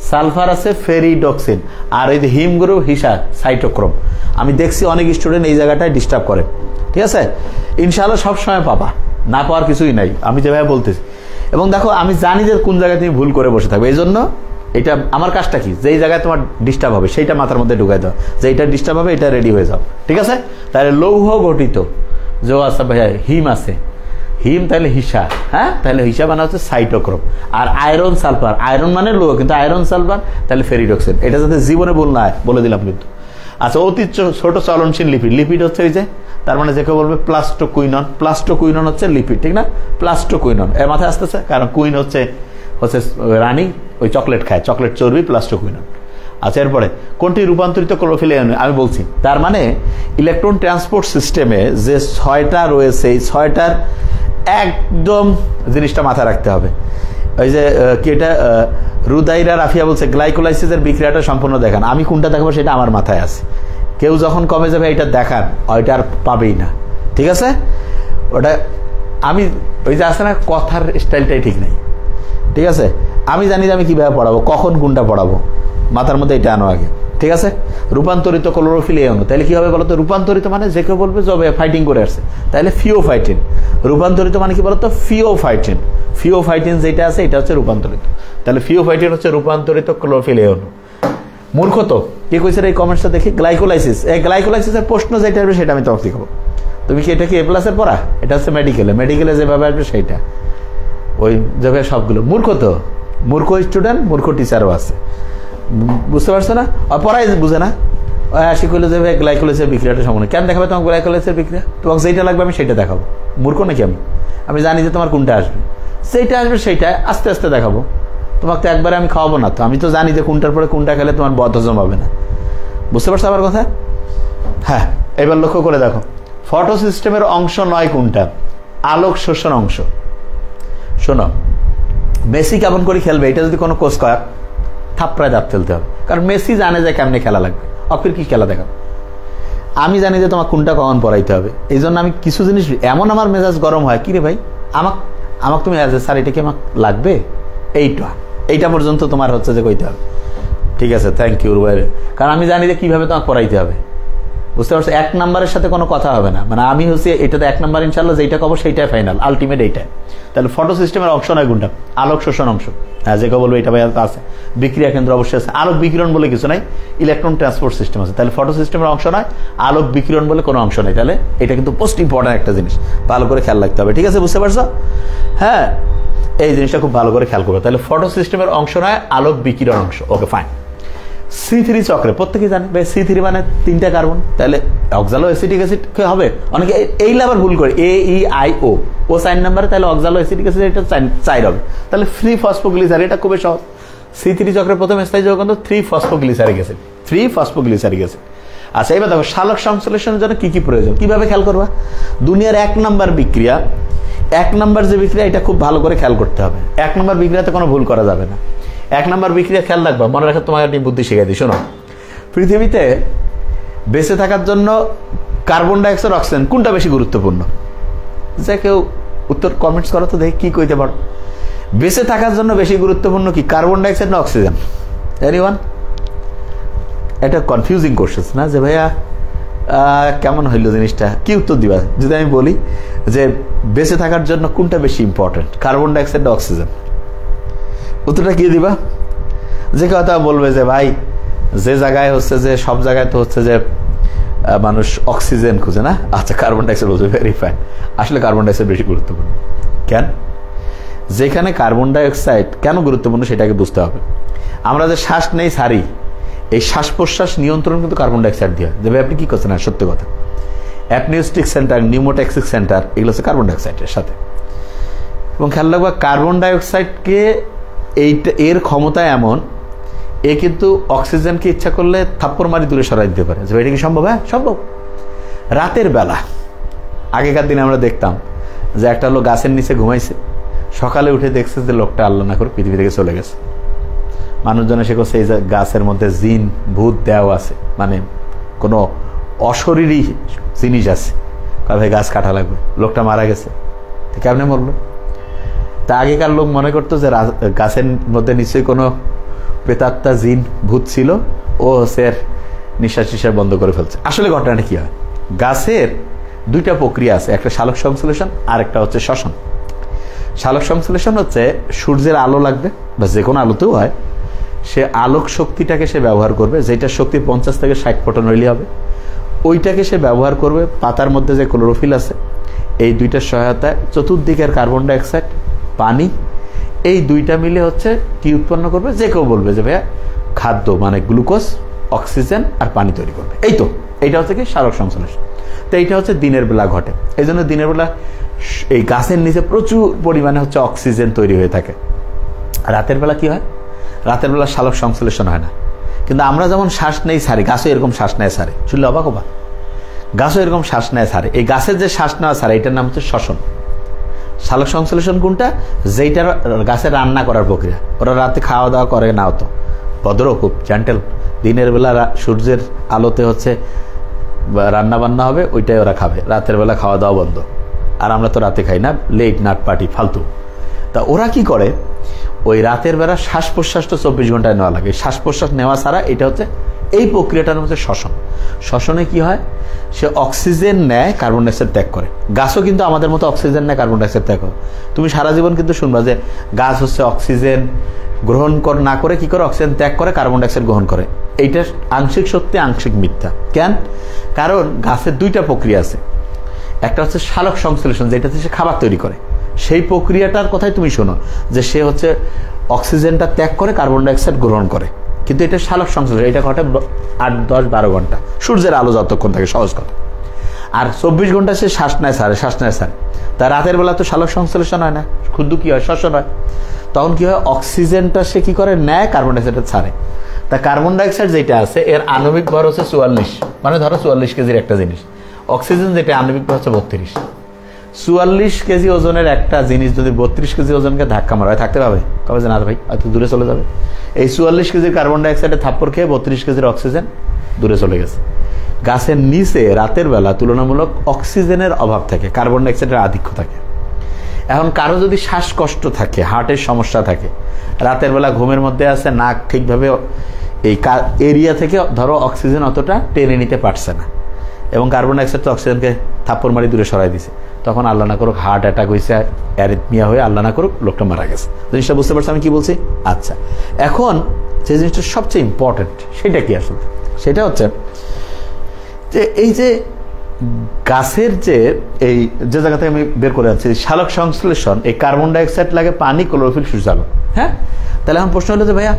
সালফার আছে ফেরিডক্সিন, আর এই যে হিমগুরু হিসা সাইটোক্রোম। আমি দেখছি অনেক স্টুডেন্ট এই জায়গাটায় ডিস্টার্ব করে। ঠিক আছে, ইনশাআল্লাহ সবসময় পাবা, না পাওয়ার কিছুই নাই, আমি যেভাবে বলতেছি। এবং দেখো আমি জানি যে কোন জায়গায় তুমি ভুল করে বসে থাকবে, এই জন্য এটা আমার কাজটা কি, যেই জায়গায় তোমার ডিস্টার্ব হবে সেইটা মাথার মধ্যে ঢুকাই দাও, যে এটা ডিস্টার্ব হবে এটা রেডি হয়ে যাও। ঠিক আছে, তাহলে লৌহ গঠিত যে আছে ভাইয়া হিম আছে, হিম তাহলে হিসা, হ্যাঁ তাহলে হিসা মানে হচ্ছে সাইটোক্রোম, আর আয়রন সালফার, আয়রন মানে লৌহ কিন্তু আয়রন সালফার তাহলে ফেরিডক্সিন, এটা যাতে জীবনে ভুল না হয় বলে দিলাম কিন্তু। আচ্ছা, অতি ছোট চলনশীল লিপিড, লিপিড হচ্ছে এই যে, তার মানে যে কেউ বলবে প্লাস্টোকুইনন, প্লাস্টোকুইনন হচ্ছে লিপিড, ঠিক না, প্লাস্টোকুইনন এর মাথায় আসতেছে, কারণ কুইন হচ্ছে রানী, ওই চকলেট খায়, চকলেট চর্বি, প্লাস্টোকুইনন। আচ্ছা, এরপরে কোনটি রূপান্তরিত ক্লোরোফিলে আমি বলছি, তার মানে ইলেকট্রন ট্রান্সপোর্ট সিস্টেমে যে 6টা রয়েছে এই 6টার একদম জিনিসটা মাথায় রাখতে হবে। ওই যে কি এটা রুদাইরা রাফিয়া বলছে গ্লাইকোলাইসিসের বিক্রিয়াটা সম্পূর্ণ দেখান, আমি কোনটা দেখাবো সেটা আমার মাথায় আছে, কেউ যখন কমে যাবে এটা দেখান, ওইটা আর পাবেই না। ঠিক আছে, ওটা আমি ওই যে আছে না কথার স্টাইলটাই ঠিক নাই। ঠিক আছে, আমি জানি যে আমি কীভাবে পড়াবো, কখন কোনটা পড়াবো, মাথার মধ্যে এটা আনো আগে। ঠিক আছে, রূপান্তরিত ক্লোরোফিল এই অণু, তাহলে কি হবে বলতো, রূপান্তরিত মানে যে কেউ বলবে জবে ফাইটিং করে আসছে, তাহলে ফিওফাইটিন, রূপান্তরিত মানে কি বলতো ফিওফাইটিন, ফিওফাইটিন যেটা আছে এটা হচ্ছে রূপান্তরিত, তাহলে ফিওফাইটিন হচ্ছে রূপান্তরিত ক্লোরোফিল এই অণু। মূর্খ তো কে কইছে এই কমেন্টসটা দেখি, গ্লাইকোলাইসিস, এই গ্লাইকোলাইসিসের প্রশ্ন যেটা আসবে সেটা আমি তোমাকে দেখাবো। তুমি কি এটা কি এ প্লাসের পড়া, এটা হচ্ছে মেডিকেলে, মেডিকেলে যেভাবে আসবে সেইটা ওই যেভাবে সবগুলো। মূর্খ তো, মূর্খ স্টুডেন্ট, মূর্খ টিচারও আছে, বুঝতে পারছো না, পড়াই বুঝে না। আসি কইলো যে ভাই গ্লাইকোলাইসিসের বিক্রিয়াটা সম্পূর্ণ, কেন দেখাবে তোমাকে গ্লাইকোলাইসিসের বিক্রিয়া, তোমাকে যেটা লাগবে আমি সেটা দেখাবো। মূর্খ নাকি আমি জানি যে তোমার কোনটা আসবে, সেইটা আসবে সেইটা আস্তে আস্তে দেখাবো, তোমাকে তো একবারে আমি খাওয়াবো না, তো আমি তো জানি যে কোনটার পরে কোনটা খেলে তোমার বদহজম হবে না, বুঝতে পারছো আমার কথা? হ্যাঁ, এবার লক্ষ্য করে দেখো, ফটো সিস্টেমের অংশ নয় কোনটা, আলোক শোষণ অংশ। শোনো, মেসি কেমন করে খেলবে এটা যদি কোনো কোচ কয়, থাপড়ায় দাঁত ফেলতে হবে, কারণ মেসি জানে যে কেমনে খেলা লাগবে, অফির কি খেলা দেখাবে, আমি জানি যে তোমার কোনটা কখন পড়াইতে হবে। এই জন্য আমি কিছু জিনিস এমন আমার মেজাজ গরম হয়, কিরে ভাই আমাকে তুমি স্যার এটা কি আমাকে লাগবে, এইটা পর্যন্ত তোমার হচ্ছে যে কইতে হবে। ঠিক আছে, থ্যাংক ইউ ভাই, কারণ আমি জানি যে কিভাবে তোমাকে পড়াইতে হবে। বুঝতে পারছো? 1 নাম্বারের সাথে কোনো কথা হবে না, মানে আমি হচ্ছে এটাতে 1 নাম্বার ইনশাল্লাহ যেটা কব সেইটাই ফাইনাল, আলটিমেট এইটাই। তাহলে ফটো সিস্টেমের অংশ নয় কোনটা? আলোক শোষণ অংশ। হ্যাঁ, যে বলবো এটা ভাই আছে। বিক্রিয়া কেন্দ্র অবশ্যই আছে, আলোক বিকিরণ বলে কিছু নাই, ইলেকট্রন ট্রান্সপোর্ট সিস্টেম আছে। তাহলে ফটো সিস্টেমের অংশ নয়, আলোক বিকিরণ বলে কোনো অংশ নেই। তাহলে এটা কিন্তু মোস্ট ইম্পর্টেন্ট একটা জিনিস, ভালো করে খেয়াল রাখতে হবে। ঠিক আছে, বুঝতে পারছো? হ্যাঁ, এই জিনিসটা খুব ভালো করে খেয়াল করবে। তাহলে ফটো সিস্টেমের অংশ নয়, আলোক বিকিরণ অংশ। ওকে, ফাইন। C3 চক্রে প্রত্যেকে জানে ভাই C3 মানে 3টা কার্বন, তাহলে অক্সালো অ্যাসিটিক অ্যাসিড হবে। অনেকে এই আবার ভুল করে AEIO, ও সাইন নাম্বারে, তাহলে অক্সালো অ্যাসিটিক অ্যাসিড এটা 4 হবে। তাহলে 3 ফসফোগ্লিসারিক, এটা খুবই সহজ। C3 চক্রের প্রথম স্থায়ী যৌগ কিন্তু 3 ফসফোগ্লিসারিক অ্যাসিড, 3 ফসফোগ্লিসারিক অ্যাসিড। আচ্ছা, এবার দেখো সালোক সংশ্লেষণের জন্য কি কি প্রয়োজন, কিভাবে খেয়াল করবা? দুনিয়ার 1 নাম্বার বিক্রিয়া, 1 নাম্বার যে বিক্রিয়া, এটা খুব ভালো করে খেয়াল করতে হবে। 1 নাম্বার বিক্রিয়াতে কোনো ভুল করা যাবে না। 1 নাম্বার বিক্রিয়া খেয়াল রাখবা, মনে রাখা, তোমাকে একটি বুদ্ধি শিখাই দিই। শোনো, পৃথিবীতে বেঁচে থাকার জন্য কার্বন ডাইঅক্সাইড, অক্সিজেন কোনটা বেশি গুরুত্বপূর্ণ? যে কেউ উত্তর কমেন্টস করো তো দেখি কি কইতে পারো। বেঁচে থাকার জন্য বেশি গুরুত্বপূর্ণ কি, কার্বন ডাইঅক্সাইড না অক্সিজেন? এনিওয়ান? এটা কনফিউজিং কোশ্চেন না যে ভাইয়া কেমন হইল জিনিসটা, কি উত্তর দিবা যদি আমি বলি যে বেঁচে থাকার জন্য কোনটা বেশি ইম্পর্টেন্ট, কার্বন ডাইঅক্সাইড না অক্সিজেন? উত্তরটা কি দিবা? যে কথা বলবে যে ভাই যে জায়গায় হচ্ছে যে সব জায়গায় তো হচ্ছে যে মানুষ অক্সিজেন খুঁজে না, আচ্ছা কার্বন ডাইঅক্সাইড বলছে, ভেরি ফাইন। আসলে কার্বন ডাইঅক্সাইড বেশি গুরুত্বপূর্ণ। কেন? যেখানে কার্বন ডাইঅক্সাইড কেন গুরুত্বপূর্ণ সেটাকে বুঝতে হবে। আমরা যে শ্বাস নেই সারি, এই শ্বাস প্রশ্বাস নিয়ন্ত্রণ কিন্তু কার্বন ডাইঅক্সাইড দিয়ে। যে ভাই আপনি কি করছেন? না, সত্যি কথা। অ্যাপনিউস্টিক সেন্টার, নিউমোট্যাক্সিক সেন্টার, এগুলো হচ্ছে কার্বন ডাইঅক্সাইডের সাথে। এবং খেয়াল রাখবা, কার্বন ডাইঅক্সাইডকে এর ক্ষমতা এমন, এ কিন্তু অক্সিজেনকে ইচ্ছা করলে থাপ্পড় মারি দূরে সরাই দিতে পারে। যে এটা কি সম্ভব? হ্যাঁ, সম্ভব। রাতের বেলা আগেকার দিনে আমরা দেখতাম যে একটা লোক গাছের নিচে ঘুমাইছে, সকালে উঠে দেখছে যে লোকটা আল্লাহ না করে পৃথিবী থেকে চলে গেছে। মানুষজনে সে করছে এই গাছের মধ্যে জিন ভূত দেওয়া আছে, মানে কোনো অশরীরী জিনিস আছে, ভাই গাছ কাটা লাগবে, লোকটা মারা গেছে। কেমনে মরলো? তা আগেকার লোক মনে করতো যে গাছের মধ্যে নিশ্চয়ই কোনো প্রেতাত্মা জিন ভূত ছিল, ও হচ্ছে নিঃশ্বাস নিঃশ্বাস বন্ধ করে ফেলছে। আসলে ঘটনাটা কি হয়, গাছের 2টা প্রক্রিয়া আছে, একটা সালোক সংশ্লেষণ আর একটা হচ্ছে শ্বসন। সালোক সংশ্লেষণ হচ্ছে সূর্যের আলো লাগবে, বা যে কোনো আলোতেও হয়, সে আলোক শক্তিটাকে সে ব্যবহার করবে, যেটা শক্তি 50 থেকে 60 ফোটন হইলে হবে, ওইটাকে সে ব্যবহার করবে পাতার মধ্যে যে ক্লোরোফিল আছে, এই 2টার সহায়তায় চতুর্দিকের কার্বন ডাইঅক্সাইড, পানি, এই 2টা মিলে হচ্ছে কি উৎপন্ন করবে? যে কেউ বলবে যে ভাইয়া খাদ্য, মানে গ্লুকোজ, অক্সিজেন আর পানি তৈরি করবে। এই তো এইটা হচ্ছে কি সালোক সংশ্লেষণ। তো এইটা হচ্ছে দিনের বেলা ঘটে। এই জন্য দিনের বেলা এই গাছের নিচে প্রচুর পরিমাণে হচ্ছে অক্সিজেন তৈরি হয়ে থাকে। রাতের বেলা কি হয়? রাতের বেলা সালোক সংশ্লেষণ হয় না, কিন্তু আমরা যেমন শ্বাস নেই সারি, গাছও এরকম শ্বাস নেয় সারে। শুনলে অবাক হবা, গাছও এরকম শ্বাস নেয় সারে। এই গাছের যে শ্বাস নেওয়া সারে, এটার নাম হচ্ছে শ্বসন। সালোক সংশ্লেষণ কোনটা? যেইটার গাছের রান্না করার প্রক্রিয়া। ওরা রাতে খাওয়া দাওয়া করে না, তো ভদ্র, খুব জেন্টেল। দিনের বেলা সূর্যের আলোতে হচ্ছে রান্না বান্না হবে, ওইটাই ওরা খাবে। রাতের বেলা খাওয়া দাওয়া বন্ধ। আর আমরা তো রাতে খাই না, লেট নাট পার্টি, ফালতু। তা ওরা কি করে, ওই রাতের বেলা শ্বাস প্রশ্বাস তো 24 ঘন্টায় নেওয়া লাগে। শ্বাস প্রশ্বাস নেওয়া ছাড়া এটা হচ্ছে এই প্রক্রিয়াটার মধ্যে শ্বসন। শ্বসনে কি হয়, সে অক্সিজেন নেয়, কার্বন ডাইঅক্সাইড ত্যাগ করে। গাছও কিন্তু আমাদের মতো অক্সিজেন নেয়, কার্বন ডাইঅক্সাইড ত্যাগ করে। তুমি সারা জীবন কিন্তু শুনবা যে গাছ হচ্ছে অক্সিজেন গ্রহণ না করে কি করে, অক্সিজেন ত্যাগ করে, কার্বন ডাইঅক্সাইড গ্রহণ করে। এইটা আংশিক সত্যি, আংশিক মিথ্যা। কেন? কারণ গাছের 2টা প্রক্রিয়া আছে। একটা হচ্ছে সালোক সংশ্লেষণ, যেটাতে সে খাবার তৈরি করে। সেই প্রক্রিয়াটার কথাই তুমি শোনো, যে সে হচ্ছে অক্সিজেনটা ত্যাগ করে, কার্বন ডাইঅক্সাইড গ্রহণ করে। কিন্তু এটা সালোক সংশ্লেষণ, এটা ঘটে 8, 10, 12 ঘন্টা, সূর্যের আলো যতক্ষণ থাকে, সহজ কথা। আর 24 ঘন্টা সে শ্বাস নেয় সারে, শ্বাস নেয় সারে। তা রাতের বেলা তো সালোক সংশ্লেষণ হয় না, ক্ষুদ্র কি হয়, শ্বসন হয়। তখন কি হয়, অক্সিজেনটা সে কি করে, নেয়, কার্বন ডাইঅক্সাইডটা ছাড়ে। তা কার্বন ডাইঅক্সাইড যেটা আছে, এর আণবিক ভর হচ্ছে 44, মানে ধরো 44 কেজির একটা জিনিস। অক্সিজেন যেটা আণবিক ভর হচ্ছে 32। 44 কেজি ওজনের একটা জিনিস যদি 32 কেজি ওজনকে ধাক্কা মারা হয়, থাকতে পারবে? কবে যে না ভাই, এত দূরে চলে যাবে। এই 44 কেজির কার্বন ডাইঅক্সাইডে থাপ্পড় খেয়ে 32 কেজির অক্সিজেন দূরে চলে গেছে। গাছের নিচে রাতের বেলা তুলনামূলক অক্সিজেনের অভাব থাকে, কার্বন ডাইঅক্সাইডের আধিক্য থাকে। এখন কারো যদি শ্বাসকষ্ট থাকে, হার্টের সমস্যা থাকে, রাতের বেলা ঘুমের মধ্যে আছে, নাক ঠিকভাবে এই এরিয়া থেকে ধরো অক্সিজেন অতটা টেনে নিতে পারছে না, এবং কার্বন ডাইঅক্সাইড তো অক্সিজেনকে থাপ্পড় মারি দূরে সরাই দিছে, তখন আল্লাহ না করুক হার্ট অ্যাটাক হয়েছে, অ্যারিথমিয়া হয়ে আল্লাহ না করুক লোকটা মারা গেছে। জিনিসটা বুঝতে পারছো আমি কি বলছি? আচ্ছা, এখন যে জিনিসটা সবচেয়ে ইম্পর্টেন্ট সেটা কি আসলে? সেটা হচ্ছে যে এই যে গাছের যে এই যে জায়গা থেকে আমি বের করে যাচ্ছি সালোক সংশ্লেষণ, এই কার্বন ডাইঅক্সাইড লাগে পানি, ক্লোরোফিল, সূর্যালোক। হ্যাঁ, তাহলে এখন প্রশ্ন হলো যে ভাইয়া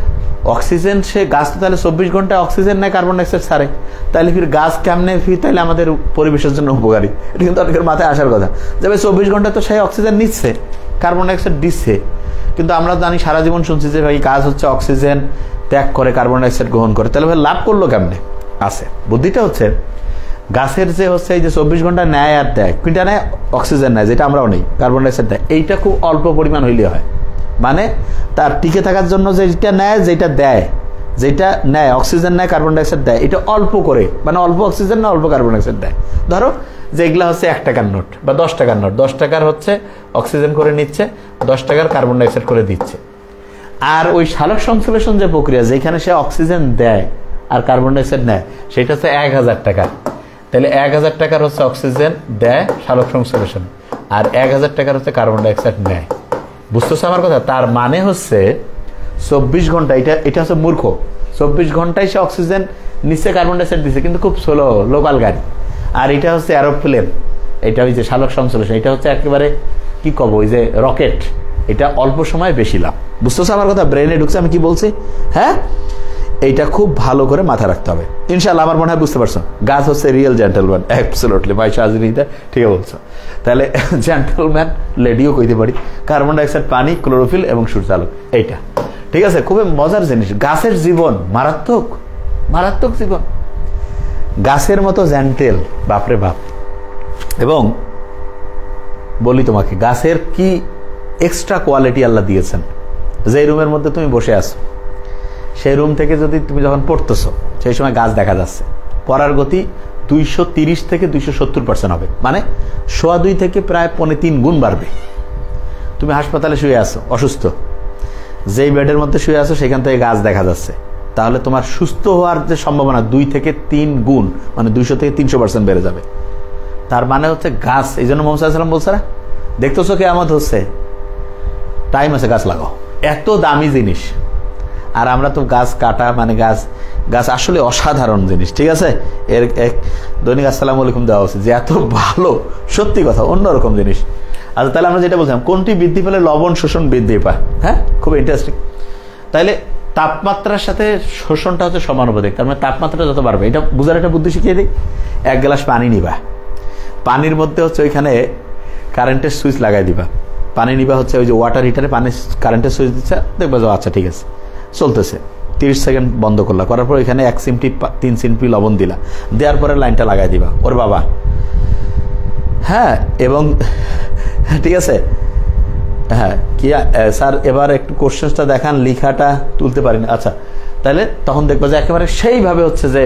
অক্সিজেন, সে গাছ তো তাহলে 24 ঘন্টা অক্সিজেন নেয়, কার্বন ডাইঅক্সাইড ছাড়ে, তাহলে ফির গাছ কেমনে ফির তাহলে আমাদের পরিবেশের জন্য উপকারী? এটা কিন্তু অনেকের মাথায় আসার কথা যে ভাই 24 ঘন্টা তো সে অক্সিজেন নিচ্ছে, কার্বন ডাইঅক্সাইড দিচ্ছে, কিন্তু আমরা জানি সারা জীবন শুনছি যে ভাই গাছ হচ্ছে অক্সিজেন ত্যাগ করে কার্বন ডাইঅক্সাইড গ্রহণ করে, তাহলে ভাই লাভ করলো কেমনে? আছে বুদ্ধিটা হচ্ছে গাছের যে হচ্ছে এই যে 24 ঘন্টা নেয় আর দেয়, কোনটা নেয়? অক্সিজেন নেয়, যেটা আমরাও নেই, কার্বন ডাইঅক্সাইড দেয়, এইটা খুব অল্প পরিমাণ হইলে হয়। মানে তার টিকে থাকার জন্য যেটা নেয়, যেটা দেয়, যেটা নেয় অক্সিজেন নেয়, কার্বন ডাইঅক্সাইড দেয়, এটা অল্প করে, মানে অল্প অক্সিজেন না অল্প কার্বন ডাইঅক্সাইড দেয়। ধরো যেগুলা হচ্ছে 1 টাকার নোট বা 10 টাকার নোট, 10 টাকার হচ্ছে অক্সিজেন করে নিচ্ছে, 10 টাকার কার্বন ডাইঅক্সাইড করে দিচ্ছে। আর ওই সালোক সংশ্লেষণ যে প্রক্রিয়া, যেখানে সে অক্সিজেন দেয় আর কার্বন ডাইঅক্সাইড নেয়, সেটা হচ্ছে 1000 টাকা। তাহলে 1000 টাকার হচ্ছে অক্সিজেন দেয় সালোক সংশ্লেষণ, আর 1000 টাকার হচ্ছে কার্বন ডাইঅক্সাইড নেয়। বুঝতেছো আমার কথা? তার মানে হচ্ছে 24 ঘন্টা, এটা হচ্ছে মূর্খ, 24 ঘন্টায় সে অক্সিজেন নিচে, কার্বন ডাইঅক্সাইড দিচ্ছে, কিন্তু খুব স্লো, লোকাল গাড়ি। আর এটা হচ্ছে অ্যারোপ্লেন, এটা ওই যে সালোক সংশ্লেষণ, এটা হচ্ছে একেবারে কি কব, ওই যে রকেট, এটা অল্প সময় বেশি লাভ। বুঝতেছো আমার কথা? ব্রেনে ঢুকছে আমি কি বলছি? হ্যাঁ, এইটা খুব ভালো করে মাথায় রাখতে হবে। ইনশাল্লাহ আমার মনে হয় বুঝতে পারছো। গাছ হচ্ছে রিয়েল জেন্টলম্যান, অ্যাবসলিউটলি ভাই সাজনীতে ঠিক বলছো। তাহলে জেন্টলম্যান লেডিও কইতে পারি, কার্বন ডাইঅক্সাইড, পানি, ক্লোরোফিল এবং সূর্যালোক, এইটা ঠিক আছে। খুবই মজার জিনিস, গাছের জীবন মারাত্মক, মারাত্মক জীবন, গাছের মতো জেন্টেল, বাপরে বাপ। এবং বলি তোমাকে গাছের কি এক্সট্রা কোয়ালিটি আল্লাহ দিয়েছেন। যে রুমের মধ্যে তুমি বসে আছো, সেই রুম থেকে যদি তুমি যখন পড়তেছো, সেই সময় গাছ দেখা যাচ্ছে, পড়ার গতি 230 থেকে 270% হবে, মানে 2.25 থেকে প্রায় 3.25 গুণ বাড়বে। তুমি হাসপাতালে শুয়ে আছো অসুস্থ, যেই বেডের মধ্যে শুয়ে আছো সেখান থেকে গাছ দেখা যাচ্ছে, তাহলে তোমার সুস্থ হওয়ার যে সম্ভাবনা 2 থেকে 3 গুণ, মানে 200 থেকে 300% বেড়ে যাবে। তার মানে হচ্ছে গাছ, এই জন্য মুহাম্মদ সাল্লাল্লাহু আলাইহি ওয়াসাল্লাম বলছে না, দেখতেছো কিয়ামত হচ্ছে, টাইম আছে, গাছ লাগাও। এত দামি জিনিস, আর আমরা তো গাছ কাটা, মানে গাছ আসলে অসাধারণ জিনিস, ঠিক আছে। এর এক দৈনিক আসসালামু আলাইকুম দেওয়া উচিত, যে এত ভালো, সত্যি কথা, অন্যরকম জিনিস। আচ্ছা, তাহলে আমরা যেটা বলছিলাম, কোনটি বৃদ্ধি পেলে লবণ শোষণ বৃদ্ধি পায়? হ্যাঁ, খুব ইন্টারেস্টিং। তাইলে তাপমাত্রার সাথে শোষণটা হচ্ছে সমানুপাতিক, তার মানে তাপমাত্রা যত বাড়বে, এটা বুঝার একটা বুদ্ধি শিখিয়ে দিই। 1 গ্লাস পানি নিবা, পানির মধ্যে হচ্ছে ওইখানে কারেন্টের সুইচ লাগাই দিবা, পানি নিবা হচ্ছে ওই যে ওয়াটার হিটারে পানি কারেন্টের সুইচ দিচ্ছে, দেখবা যে আচ্ছা ঠিক আছে চলতেছে, 30 সেকেন্ড বন্ধ করলা, করার পর এখানে 1 চিমটি 3 চিমটি লবণ দিলা, দেওয়ার পরে লাইনটা লাগাই দিবা, ওর বাবা। হ্যাঁ, এবং ঠিক আছে, হ্যাঁ কি স্যার এবার একটু কোশ্চেনটা দেখান, লিখাটা তুলতে পারিনি। আচ্ছা, তাহলে তখন দেখবো যে একেবারে সেইভাবে হচ্ছে যে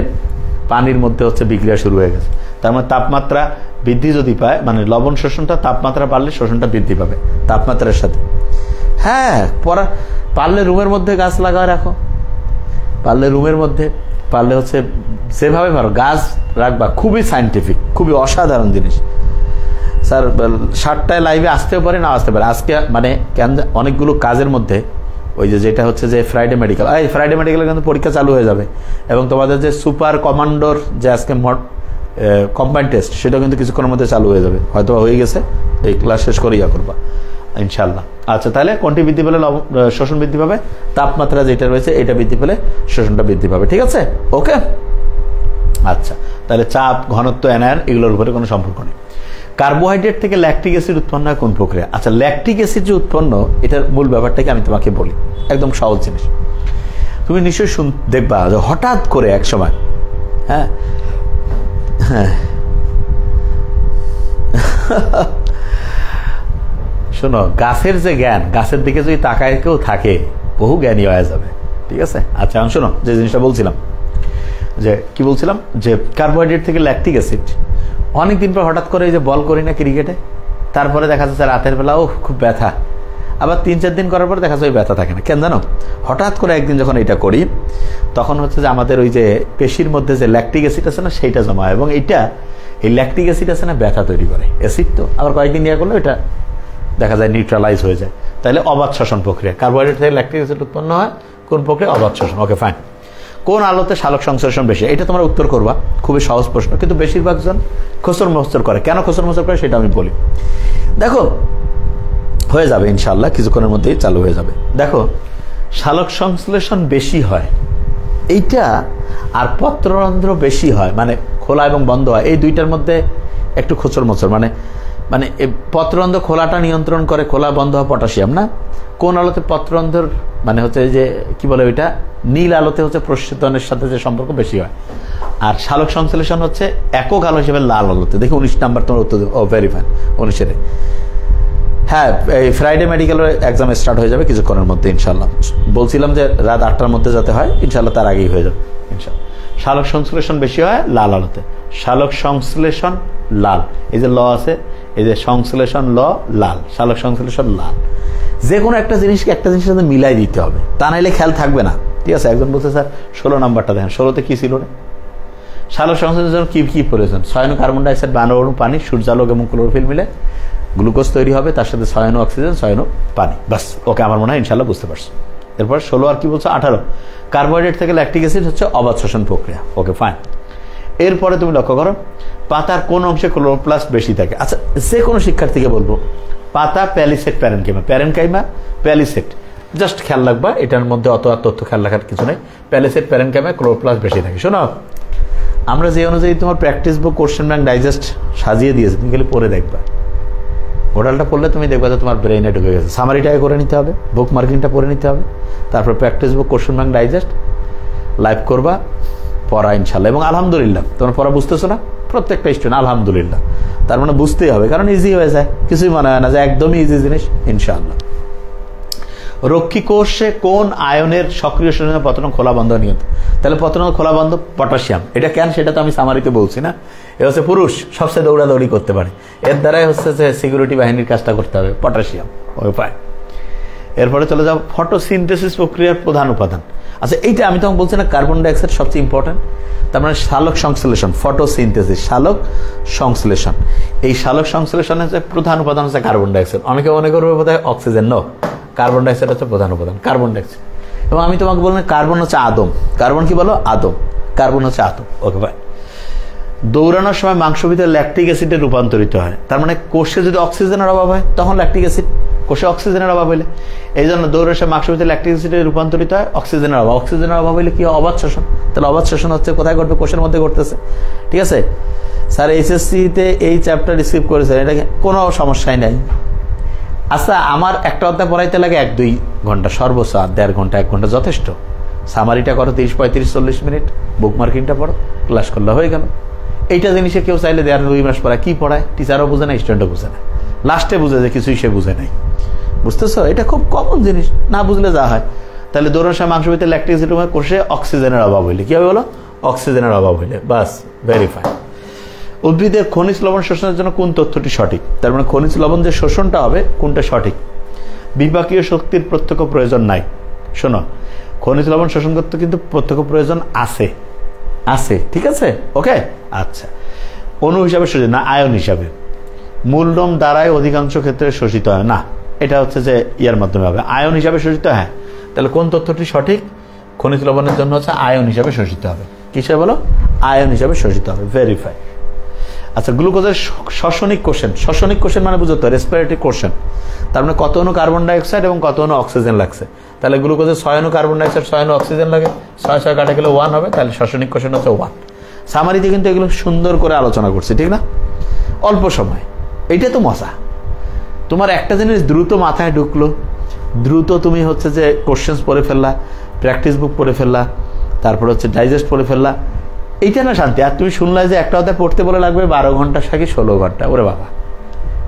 পানির মধ্যে হচ্ছে বিক্রিয়া শুরু হয়ে গেছে। তার মানে তাপমাত্রা বৃদ্ধি যদি পায়, মানে লবণ শোষণটা, তাপমাত্রা বাড়লে শোষণটা বৃদ্ধি পাবে তাপমাত্রার সাথে। হ্যাঁ, পারলে রুমের মধ্যে গাছ লাগায় রাখো, পারলে রুমের মধ্যে, পারলে হচ্ছে যেভাবে পারো গাছ রাখবা। খুবই সাইন্টিফিক, খুবই অসাধারণ জিনিস। স্যার 7টায় লাইভে আসতেও পারে, না আসতে পারে। আজকে মানে কেন অনেকগুলো কাজের মধ্যে ওই যেটা হচ্ছে যে ফ্রাইডে মেডিকেল, এই ফ্রাইডে মেডিকেলের কিন্তু পরীক্ষা চালু হয়ে যাবে, এবং তোমাদের যে সুপার কমান্ডোর যে আজকে কম্বাইন্ড টেস্ট, সেটাও কিন্তু কিছুক্ষণের মধ্যে চালু হয়ে যাবে, হয়তো হয়ে গেছে, এই ক্লাস শেষ করে করবা ইনশাল্লাহ। আচ্ছা, তাহলে কোনটি বৃদ্ধি পেলে শোষণ বৃদ্ধি পাবে? তাপমাত্রা যেটা রয়েছে এটা বৃদ্ধি পেলে শোষণটা বৃদ্ধি পাবে, ঠিক আছে, ওকে। আচ্ছা, তাহলে চাপ, ঘনত্ব, এনায়ন এগুলোর উপরে কোনো সম্পর্ক নেই। কার্বোহাইড্রেট থেকে ল্যাকটিক অ্যাসিড উৎপন্ন হয় কোন প্রক্রিয়া? আচ্ছা, ল্যাকটিক অ্যাসিড যে উৎপন্ন, এটার মূল ব্যাপারটাকে আমি তোমাকে বলি, একদম সহজ জিনিস। তুমি নিশ্চয়ই দেখবা যে হঠাৎ করে এক সময়, হ্যাঁ হ্যাঁ শোনো, গাছের যে জ্ঞান, গাছের দিকে যদি তাকায় কেউ থাকে, বহু জ্ঞানী হয়ে যাবে, ঠিক আছে। আচ্ছা, আমি শোনো যে জিনিসটা বলছিলাম, যে কি বলছিলাম, যে কার্বোহাইড্রেট থেকে ল্যাকটিক অ্যাসিড অনেকদিন পর হঠাৎ করে এই যে বল করি না ক্রিকেটে, তারপরে দেখা যাচ্ছে রাতের বেলা ও খুব ব্যথা, আবার 3-4 দিন করার পর দেখা যায় ওই ব্যথা থাকে না, কেন জানো? হঠাৎ করে একদিন যখন এটা করি, তখন হচ্ছে যে আমাদের ওই যে পেশির মধ্যে যে ল্যাকটিক অ্যাসিড আছে না, সেইটা জমা হয়, এবং এইটা এই ল্যাকটিক অ্যাসিড আছে না, ব্যথা তৈরি করে, অ্যাসিড তো, আবার কয়েকদিন ইয়ে করলে এটা দেখা যায় নিউট্রালাইজ হয়ে যায়। তাহলে অবাধ শ্বসন প্রক্রিয়া, কার্বোহাইড্রেট থেকে ল্যাকটিক অ্যাসিড উৎপন্ন হয়, কোন প্রক্রিয়া? অবাধ শ্বসন। Okay fine. কোন আলোতে সালোক সংশ্লেষণ বেশি? এটা তোমরা উত্তর করবা, খুবই সহজ প্রশ্ন, কিন্তু বেশিরভাগ জন খোসর মোচর করে। কেন খোসর মোচর করে সেটা আমি বলি। দেখো হয়ে যাবে ইনশাআল্লাহ, কিছুক্ষণের মধ্যেই চালু হয়ে যাবে। দেখো সালোক সংশ্লেষণ বেশি হয় এইটা, আর পত্ররন্ধ্র বেশি হয়, মানে খোলা এবং বন্ধ হয়, এই দুইটার মধ্যে একটু খোঁচর মোচর, মানে পত্ররন্ধ্র খোলাটা নিয়ন্ত্রণ করে, খোলা বন্ধ হয় পটাশিয়াম না। কোন আলোতে পত্ররন্ধ্র মানে হচ্ছে যে কি বলে ওইটা, নীল আলোতে হচ্ছে প্রস্ফুটনের সাথে যে সম্পর্ক বেশি হয়, আর সালোক সংশ্লেষণ হচ্ছে একক আলো হিসেবে লাল আলোতে। দেখি 19 নাম্বার তোমার উত্তর। ও ভেরি ফাইন, 19-এ। হ্যাঁ, এই ফ্রাইডে মেডিকেলের এক্সাম স্টার্ট হয়ে যাবে কিছুক্ষণের মধ্যে ইনশাল্লাহ। বলছিলাম যে রাত 8টার মধ্যে যাতে হয়, ইনশাল্লাহ তার আগেই হয়ে যাবে ইনশাল্লাহ। সালোক সংশ্লেষণ বেশি হয় লাল আলোতে। সালোক সংশ্লেষণ লাল, এই যে ল আছে, এই যে সংশ্লেষণ ল লাল, সালোক সংশ্লেষণ লাল। যে কোনো একটা জিনিসকে একটা জিনিসের সাথে মিলাই দিতে হবে, তা নাইলে খেয়াল থাকবে না। ঠিক আছে, একজন বলছে স্যার 16 নাম্বারটা দেখেন, 16তে কি ছিল রে? সালোক সংশ্লেষণের জন্য কি কি প্রয়োজন? 6 অণু কার্বন ডাইঅক্সাইড, 12 অণু পানি, সূর্যালোক এবং ক্লোরোফিল মিলে গ্লুকোজ তৈরি হবে, তার সাথে 6 অণু অক্সিজেন, 6 অণু পানি। বাস, ওকে, আমার মনে হয় ইনশাল্লাহ বুঝতে পারছো। এরপর 16 আর কি বলছো? 18 কার্বোহাইড্রেট থেকে ল্যাকটিক অ্যাসিড হচ্ছে অবাধ শ্বসন প্রক্রিয়া। Okay fine. এরপরে তুমি লক্ষ্য করো পাতার কোন অংশে ক্লোরোপ্লাস্ট বেশি থাকে। আচ্ছা, যে কোনো শিক্ষার্থীকে বলবো পাতা, palisade, parenchyma, parenchyma palisade, just খেয়াল রাখবা, এটার মধ্যে অত তথ্য খেয়াল রাখার কিছু নেই। প্যালিসেড, প্যারেনকাইমা ক্লোরোপ্লাস্ট বেশি থাকে। শোনো, আমরা যে অনুযায়ী তোমার practice book, question bank, digest সাজিয়ে দিয়েছে, তুমি খালি পড়ে দেখবা। ওটালটা পড়লে তুমি দেখবা যে তোমার ব্রেইনে ঢুকে গেছে। সামারিটাকে করে নিতে হবে, বুক মার্কিংটা পড়ে নিতে হবে, তারপর practice book, question bank, digest live করবা, পড়া ইনশাল্লাহ। এবং আলহামদুলিল্লাহ, তোমার পড়া বুঝতেছো না? প্রত্যেকটা স্টুডেন্ট আলহামদুলিল্লাহ, তার মানে বুঝতেই হবে, কারণ ইজি হয়ে যায়, কিছুই মনে হয় না যে একদমই ইজি জিনিস ইনশাআল্লাহ। রক্ষী কোষে কোন আয়নের সক্রিয় শোষণে পত্ররন্ধ্র খোলা বন্ধ নিয়ন্ত্রণ? তাহলে পত্ররন্ধ্র খোলা বন্ধ পটাশিয়াম। এটা কেন সেটা তো আমি সামারিতে বলছি না। এ হচ্ছে পুরুষ সবচেয়ে দৌড়াদৌড়ি করতে পারে, এর দ্বারাই হচ্ছে যে সিকিউরিটি বাহিনীর কাজটা করতে হবে, পটাশিয়াম। ওই পায়। এরপরে চলে যাও ফটোসিনথেসিস প্রক্রিয়ার প্রধান উপাদান। আচ্ছা, এইটা আমি তখন বলছি না কার্বন ডাইঅক্সাইড সবচেয়ে ইম্পর্টেন্ট, তার মানে সালোক সংশ্লেষণ, ফটোসিনথেসিস, সালোক সংশ্লেষণ। এই সালোক সংশ্লেষণের হচ্ছে প্রধান উপাদান হচ্ছে কার্বন ডাইঅক্সাইড। অনেকে মনে করবে বোধহয় অক্সিজেন, নো, কার্বন ডাইঅক্সাইড হচ্ছে প্রধান উপাদান, কার্বন ডাইঅক্সাইড। এবং আমি তোমাকে বললাম কার্বন হচ্ছে আদম, কার্বন কি বলো? আদম, কার্বন হচ্ছে আদম। ওকে ভাই। দৌড়ানোর সময় মাংস ভিতরে ল্যাকটিক অ্যাসিডে রূপান্তরিত হয়, তার মানে কোষে যদি অক্সিজেনের অভাব হয় তখন ল্যাকটিক অ্যাসিড, কোষে অক্সিজেনের অভাব হইলে, এই জন্য দৌড়ানোর সময় মাংস ভিতরে ল্যাকটিক অ্যাসিডে রূপান্তরিত হয়, অক্সিজেনের অভাব। অক্সিজেনের অভাব হইলে কি হয়? অবাধ শ্বসন। তাহলে অবাধ শ্বসন হচ্ছে কোথায় ঘটবে? কোষের মধ্যে ঘটতেছে। ঠিক আছে স্যার, এইচএসসিতে এই চ্যাপ্টার স্কিপ করেছেন, এটা কোনো সমস্যাই নাই। আচ্ছা, আমার একটা অধ্যায় পড়াইতে লাগে 1-2 ঘন্টা, সর্বোচ্চ 1.5 ঘন্টা, 1 ঘন্টা যথেষ্ট। সামারিটা করো 30, 35, 40 মিনিট, বুক মার্কিংটা পড়ো, ক্লাস করলে হয়ে গেল। এইটা জিনিসে কেউ চাইলে 2 মাস পড়ায়, কি পড়ায়? টিচারও বুঝে না, স্টুডেন্টও বুঝে না, লাস্টে বুঝে যে কিছুই সে বুঝে নাই। বুঝতেছো? এটা খুব কমন জিনিস, না বুঝলে যা হয়। তাহলে দৌড়ানোর সময় মাংস ভিতরে ল্যাকটিক অ্যাসিড কোষে অক্সিজেনের অভাব হইলে কি হবে বলো? অক্সিজেনের অভাব হইলে, বাস, ভেরিফাই। উদ্ভিদের খনিজ লবণ শোষণের জন্য কোন তথ্যটি সঠিক? তার মানে খনিজ লবণ যে শোষণটা হবে কোনটা সঠিক? বিপাকীয় শক্তির প্রত্যক্ষ প্রয়োজন নাই। শোনো, খনিজ লবণ শোষণ করতে কিন্তু প্রত্যক্ষ প্রয়োজন আছে, আছে, ঠিক আছে? ওকে, আচ্ছা। অণু হিসাবে শোষিত না, আয়ন হিসাবে। মূলরম দ্বারাই অধিকাংশ ক্ষেত্রে শোষিত হয় না, এটা হচ্ছে যে ইয়ার মাধ্যমে হবে। আয়ন হিসাবে শোষিত, হ্যাঁ। তাহলে কোন তথ্যটি সঠিক? খনিজ লবণের জন্য হচ্ছে আয়ন হিসাবে শোষিত হবে। কিসে বলো? আয়ন হিসাবে শোষিত হবে, ভেরিফাই। আচ্ছা, গ্লুকোজের শ্বসনিক কোষেন, শ্বসনিক কোষেন মানে বুঝতে হবে রেসপিরেটরি কোষেন, তার মানে কত অণু কার্বন ডাইঅক্সাইড এবং কত অণু অক্সিজেন লাগছে। তাহলে গ্লুকোজের 6 অণু কার্বন ডাইঅক্সাইড, 6 অণু অক্সিজেন লাগে, 6 কাটা গেলে 1 হবে, তাহলে শ্বসনিক কোষেন হচ্ছে 1। সামারিতে কিন্তু এগুলো সুন্দর করে আলোচনা করছি, ঠিক না? অল্প সময়, এইটা তো মজা। তোমার একটা জিনিস দ্রুত মাথায় ঢুকলো, দ্রুত তুমি হচ্ছে যে কোশ্চেন্স পড়ে ফেললা, প্র্যাকটিস বুক পড়ে ফেললা, তারপর হচ্ছে ডাইজেস্ট পড়ে ফেললা, এইটা না শান্তি। আর তুমি শুনলে যে একটা অধ্যায় পড়তে বলে লাগবে 12 ঘন্টা, 16 ঘন্টা, ওরে বাবা,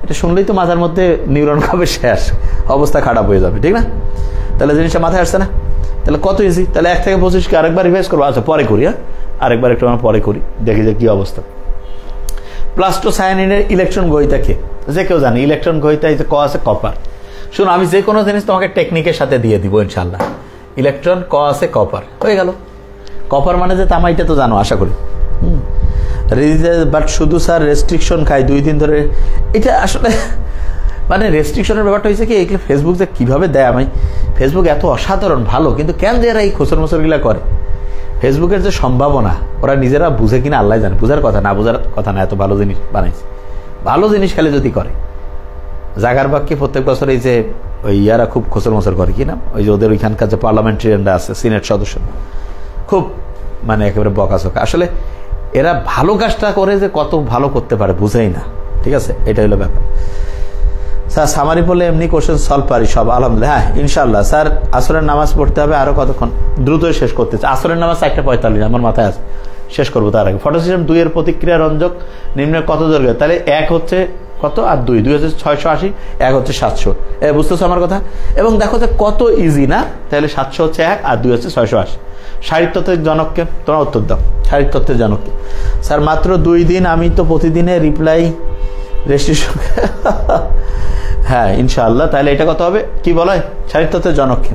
এটা শুনলেই তো মাথার মধ্যে নিউরন খাবে শেষ, অবস্থা খারাপ হয়ে যাবে, ঠিক না? তাহলে জিনিসটা মাথায় আসছে না? তাহলে কত ইজি। তাহলে 1 থেকে 25 কে আরেকবার রিভাইজ করবো। আচ্ছা, পরে করি, হ্যাঁ, আরেকবার একটু আমরা পরে করি, দেখি যে কি অবস্থা। প্লাস্টোসায়ানিনের ইলেকট্রন গ্রহীতা কে? যে কেউ জানে ইলেকট্রন গ্রহীতা, এই যে ক আছে কপার। শুনো, আমি যে কোনো জিনিস তোমাকে টেকনিকের সাথে দিয়ে দিব ইনশাল্লাহ। ইলেকট্রন, ক আছে কপার, হয়ে গেল। কপার মানে যে তামা, এটা তো জানো আশা করি। বাট শুধু স্যার রেস্ট্রিকশন খাই 2 দিন ধরে। এটা আসলে মানে রেস্ট্রিকশনের ব্যাপারটা হয়েছে কি, এগুলো ফেসবুক যে কীভাবে দেয়, আমি ফেসবুক এত অসাধারণ ভালো, কিন্তু কেন যে এরা এই খোসর মোসরগুলা করে? ফেসবুকের যে সম্ভাবনা ওরা নিজেরা বুঝে কিনা আল্লাহ জানে, বুঝার কথা না, বুঝার কথা না, এত ভালো জিনিস বানাইছে। ভালো জিনিস খালি যদি করে, জাগারবাগকে প্রত্যেক বছর এই যে ওই ইয়ারা খুব খোসর মোসর করে কিনা, ওই যে ওদের ওইখানকার যে পার্লামেন্টারিয়ানরা আছে, সিনেট সদস্য, খুব মানে একেবারে বকাঝকা। আসলে এরা ভালো কাজটা করে যে কত ভালো করতে পারে বুঝেই না, ঠিক আছে, এটা হলো ব্যাপার। স্যার সামারি বলে এমনি কোশ্চেন সলভ পারি সব, আলহামদুলিল্লাহ। হ্যাঁ ইনশাল্লাহ। স্যার আসরের নামাজ পড়তে হবে আরো কতক্ষণ? দ্রুতই শেষ করতে চাই। আসরের নামাজ 4:45 আমার মাথায় আছে, শেষ করবো তার আগে। ফটো সিস্টেম 2 এর প্রতিক্রিয়া রঞ্জক নিম্নে কত দৈর্ঘ্য? তাহলে 1 হচ্ছে কত আর 2 হচ্ছে 680, 1 হচ্ছে 700। বুঝতেছো আমার কথা? এবং দেখো যে কত ইজি না, তাহলে 700 হচ্ছে 1 আর 2 হচ্ছে 680। শারীরতত্ত্বের জনককে তোমরা উত্তর দাও। শারীরতত্ত্বের জনককে? স্যার মাত্র 2 দিন, আমি তো প্রতিদিনে রিপ্লাই রেজিস্ট্রেশন। হ্যাঁ ইনশাআল্লাহ। তাহলে এটা কত হবে কি বলা হয়? শারীরতত্ত্বের জনককে?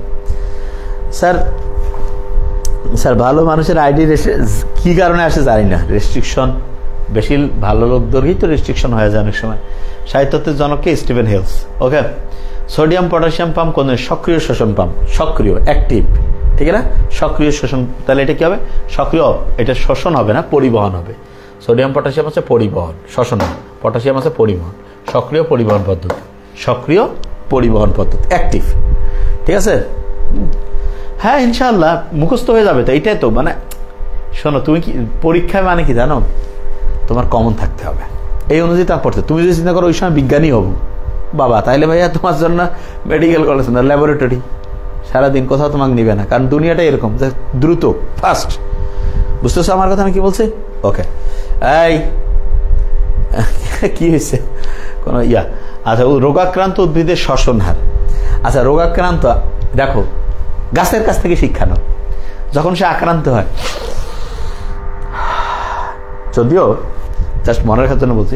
স্যার ভালো মানুষের আইডি কি কারণে আসে জানি না, রেস্ট্রিকশন বেশি ভালো লোকদেরই তো রেস্ট্রিকশন হয়ে যায় অনেক সময়। শারীরতত্ত্বের জনককে স্টিভেন হেলস। ওকে। সোডিয়াম পটাশিয়াম পাম্প কোন? সক্রিয় শোষণ পাম্প। সক্রিয়, অ্যাক্টিভ, ঠিক না? সক্রিয় শোষণ। তাহলে এটা কি হবে? সক্রিয়। এটা শোষণ হবে না, পরিবহন হবে। সোডিয়াম পটাশিয়াম আছে পরিবহন, শোষণ হবে। পটাশিয়াম আছে পরিবহন। সক্রিয় পরিবহন পদ্ধতি, সক্রিয় পরিবহন পদ্ধতি, অ্যাক্টিভ, ঠিক আছে? হ্যাঁ ইনশাআল্লাহ মুখস্থ হয়ে যাবে। তো এইটাই তো মানে, শোনো তুমি কি পরীক্ষায় মানে কি জানো, তোমার কমন থাকতে হবে, এই অনুযায়ী তা পড়তে। তুমি যদি চিন্তা করো ওই সময় বিজ্ঞানী হবো বাবা, তাইলে ভাইয়া তোমার জন্য মেডিকেল কলেজ না, ল্যাবরেটরি, সারাদিন কোথাও তোমাকে নিবে না, কারণ দুনিয়াটা এরকম যে দ্রুত, ফাস্ট। বুঝতেছো আমার কথা আমি কি বলছি? ওকে। এই কি হয়েছে কোন ইয়া? আচ্ছা, রোগাক্রান্ত উদ্ভিদের শ্বসন হার। আচ্ছা রোগাক্রান্ত, দেখো গাছের কাছ থেকে শিক্ষা নাও। যখন সে আক্রান্ত হয়, যদিও জাস্ট মনে রাখার জন্য বলছি,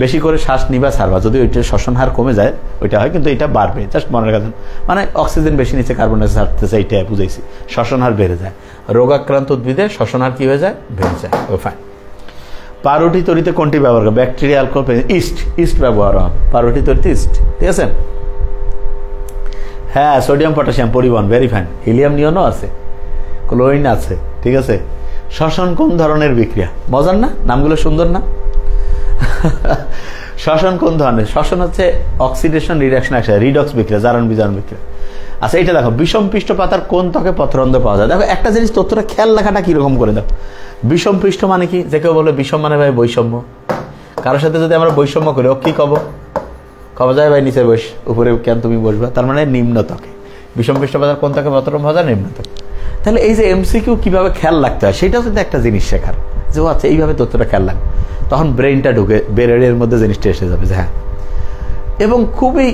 বেশি করে শ্বাস নিবা ছাড়বা, যদি ওইটার শ্বসন হার কমে যায় ওইটা হয়, কিন্তু এটা বাড়বে, জাস্ট মনে রাখার জন্য। মানে অক্সিজেন বেশি নিচে, কার্বন ডাই অক্সাইড ছাড়তেছে, এইটা বুঝাইছি। শ্বসন হার বেড়ে যায়, রোগাক্রান্ত উদ্ভিদের শ্বসন হার কি হয়ে যায়? বেড়ে যায়। ও ফাইন। পাউরুটি তৈরিতে কোনটি ব্যবহার করে? ব্যাকটেরিয়া, অ্যালকোহল, ইস্ট ব্যবহার হবে পাউরুটি তৈরিতে, ইস্ট, ঠিক আছে? হ্যাঁ সোডিয়াম পটাশিয়াম পরিবহন, ভেরি ফাইন। হিলিয়াম নিয়নও আছে, ক্লোরিন আছে, ঠিক আছে? শ্বসন কোন ধরনের বিক্রিয়া? মজার না? নামগুলো সুন্দর না? শ্বসন কোন ধরনের? শ্বসন হচ্ছে অক্সিডেশন রিডাকশন একসাথে, রিডক্স বিক্রিয়া, জারণ বিজারণ বিক্রিয়া। আচ্ছা এইটা দেখো, বিষম পৃষ্ঠ পাতার কোন ত্বকে পত্ররন্ধ্র পাওয়া যায়? দেখো একটা জিনিস তথ্যটা খেয়াল রাখাটা কিরকম করে দাও। বিষম পৃষ্ঠ মানে কি? যে কেউ বলে বিষম মানে ভাই বৈষম্য, কারোর সাথে যদি আমরা বৈষম্য করি ও কি কব? কবা যায় ভাই নিচে বস, উপরে কেন তুমি বসবা? তার মানে নিম্ন ত্বকে। বিষম পৃষ্ঠ পাতার কোন ত্বকে পত্ররন্ধ্র পাওয়া যায়? নিম্ন ত্বকে। তাহলে এই যে এমসিকিউ কিভাবে খেয়াল রাখতে হয়, সেটাও কিন্তু একটা জিনিস শেখার, যে ও আচ্ছা এইভাবে তথ্যটা খেয়াল রাখবে, তখন ব্রেইনটা ঢুকে ব্রেনের মধ্যে জিনিসটা এসে যাবে যে হ্যাঁ। এবং খুবই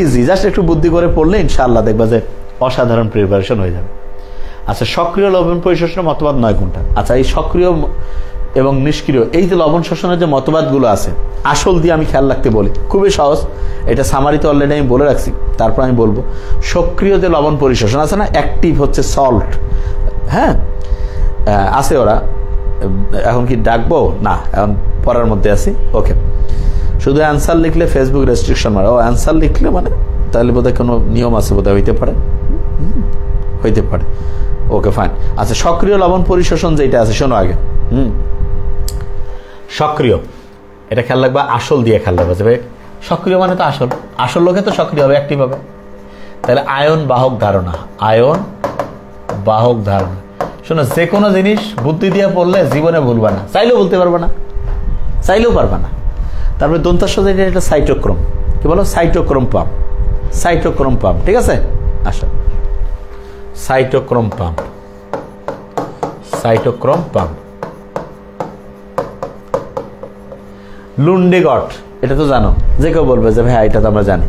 ইজি, জাস্ট একটু বুদ্ধি করে পড়লে ইনশাআল্লাহ দেখবা যে অসাধারণ প্রিপারেশন হয়ে যাবে। আচ্ছা সক্রিয় লবণ পরিশোষণের মতবাদ 9 কোনটা? আচ্ছা এই সক্রিয় এবং নিষ্ক্রিয়, এই যে লবণ শোষণের যে মতবাদগুলো আছে, আসল দিয়ে আমি খেয়াল রাখতে বলি, খুবই সহজ। এটা সামারিতে অলরেডি আমি বলে রাখছি, তারপর আমি বলবো। সক্রিয় যে লবণ পরিশোষণ আছে না, অ্যাক্টিভ হচ্ছে সল্ট। হ্যাঁ আছে ওরা, এখন কি ডাকবো না, এখন পড়ার মধ্যে আছি। ওকে, শুধু অ্যান্সার লিখলে ফেসবুক রেস্ট্রিকশন মারে? ও অ্যান্সার লিখলে মানে তাহলে বোধহয় কোনো নিয়ম আছে, বোধহয় হইতে পারে। Okay fine. আচ্ছা সক্রিয় লবণ পরিশোষণ যেটা আছে, শোনো আগে। সক্রিয়, এটা খেয়াল রাখবা, আসল দিয়ে খেয়াল রাখবা। ভাই সক্রিয় মানে তো আসল লোকে তো সক্রিয় হবে, অ্যাক্টিভ হবে। তাহলে আয়ন বাহক ধারণা, আয়ন বাহক ধারণা। শোনো, যে কোনো জিনিস বুদ্ধি দিয়ে পড়লে জীবনে ভুলবা না, চাইলেও বলতে পারবা না, চাইলেও পারবা না। তারপরে দন্তাস্ব যেটা, এটা সাইটোক্রোম, কি বলো? সাইটোক্রোম পাম্প, ঠিক আছে? আসো, সাইটোক্রোম পাম্প। লুন্ডেগট, এটা তো জানো, যে কেউ বলবে যে ভাই এটা তো আমরা জানি।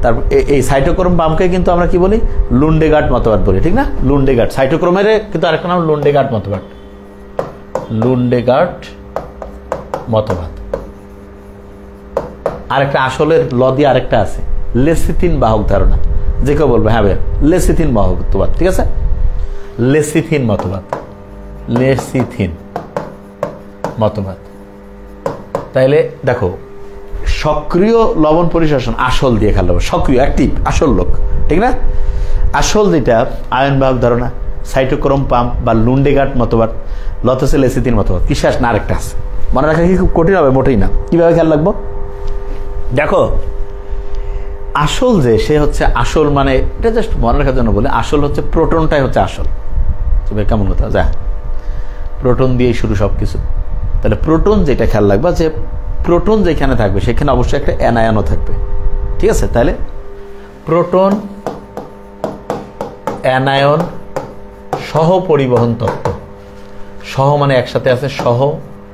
তারপর এই সাইটোক্রোম পাম্পকে কিন্তু আমরা কি বলি? লুন্ডেগার্ট মতবাদ বলি, ঠিক না? লুন্ডেগার্ট, সাইটোক্রোমের কিন্তু আরেকটা নাম লুন্ডেগার্ট মতবাদ। আরেকটা আসলের ল দিয়ে আরেকটা আছে, লেসিথিন বাহক ধারণা। যে কেউ বলবে হ্যাঁ ভাই লেসিথিন বাহক মতবাদ, ঠিক আছে? লেসিথিন মতবাদ, মতবাদ। তাইলে দেখো, সক্রিয় লবণ পরিশোষণ আসল দিয়ে খেয়াল রাখবো, সক্রিয় অ্যাক্টিভ আসল লোক, ঠিক না? আসল যেটা আয়ন বাহক ধারণা, সাইটোক্রোম পাম্প বা লুন্ডেগার্ট মতবাদ, লতসে লেসিথিন মতবাদ। কি শেষ না আরেকটা আছে, মনে রাখা কি খুব কঠিন হবে? মোটেই না। কিভাবে খেয়াল রাখবো? দেখো, আসল যে সে হচ্ছে আসল, মানে এটা জাস্ট মনে রাখার জন্য বলে, আসল হচ্ছে প্রোটনটাই হচ্ছে আসল। কেমন কথা? যা প্রোটন দিয়েই শুরু সব কিছু। তাহলে প্রোটন যেটা খেয়াল রাখবা, যে প্রোটন যেখানে থাকবে সেখানে অবশ্যই একটা অ্যানায়নও থাকবে, ঠিক আছে? তাহলে প্রোটন অ্যানায়ন সহ পরিবহন তত্ত্ব, সহ মানে একসাথে আছে, সহ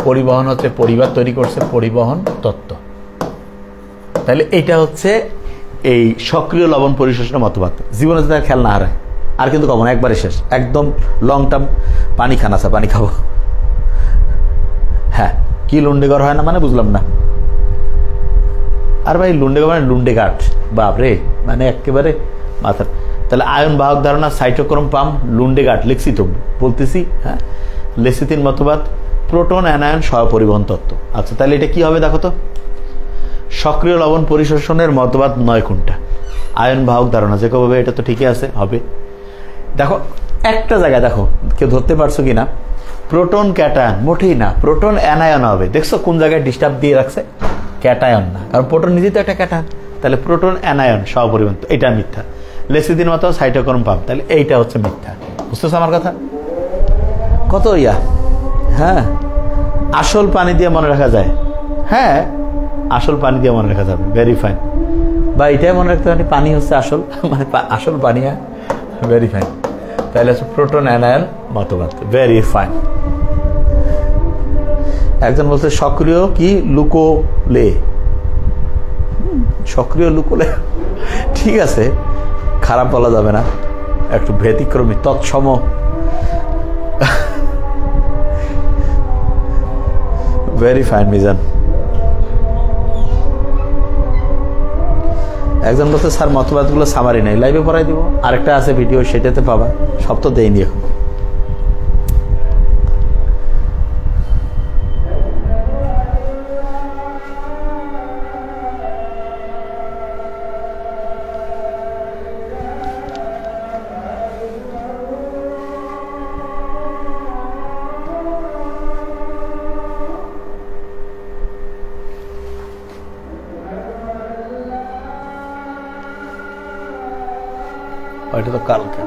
পরিবহন হচ্ছে পরিবার তৈরি করছে, পরিবহন তত্ত্ব। তাহলে এইটা হচ্ছে এই সক্রিয় লবণ পরিশোষণের মতবাদ। জীবনে যদি খেয়াল না হারায়, আর কিন্তু কখন একবারে শেষ, একদম লং টার্ম পানি খান আছে, পানি খাবো। হ্যাঁ, কি লুন্ডেগর হয় না মানে বুঝলাম না। আর ভাই লুন্ডেগর মানে লুন্ডেগাট, বাপরে, মানে একেবারে মাথার। তাহলে আয়ন বাহক ধারণা, সাইটোক্রোম পাম্প, লুন্ডেগাট লিখছি তো, বলতেছি। হ্যাঁ, লেসিথিন মতবাদ, প্রোটন অ্যানায়ন সহ পরিবহন তত্ত্ব। আচ্ছা, তাহলে এটা কি হবে দেখো তো? সক্রিয় লবণ পরিশোষণের মতবাদ 9 কোনটা? আয়ন বাহক ধারণা যে কবে, এটা তো ঠিকই আছে, হবে। দেখো একটা জায়গায়, দেখো কেউ ধরতে পারছো কিনা, প্রোটন ক্যাটায়ন, মোটেই না, প্রোটন অ্যানায়ন হবে। দেখছো কোন জায়গায় ডিস্টার্ব দিয়ে রাখছে? ক্যাটায়ন না, কারণ প্রোটন নিজেই তো একটা ক্যাটায়ন। তাহলে প্রোটন অ্যানায়ন সহ পরিবহন, এটা মিথ্যা। লেসিথিন মতো সাইটোক্রোম পাম্প, তাহলে এইটা হচ্ছে মিথ্যা। বুঝতেছো আমার কথা? কত ইয়া, হ্যাঁ, আসল পানি দিয়ে মনে রাখা যায়। হ্যাঁ, আসল পানি দিয়ে মনে রাখা যাবে, ভেরি ফাইন। বা এটাই মনে রাখতে পারি, পানি হচ্ছে আসল, মানে আসল পানি, ভেরি ফাইন। তাহলে হচ্ছে প্রোটন অ্যানায়ন মতবাদ, ভেরি ফাইন। একজন বলছে সক্রিয় কি লুকোলে, সক্রিয় লুকোলে, ঠিক আছে, খারাপ বলা যাবে না, একটু ব্যতিক্রমী, তৎসম। Very fine Mizan. একজন বলছে স্যার মতবাদগুলো সামারি নেই, লাইভে পড়াই দিব, আরেকটা আছে ভিডিও, সেটাতে পাবা, সব তো দেয়নি এখন। ওইটা তো কালকে।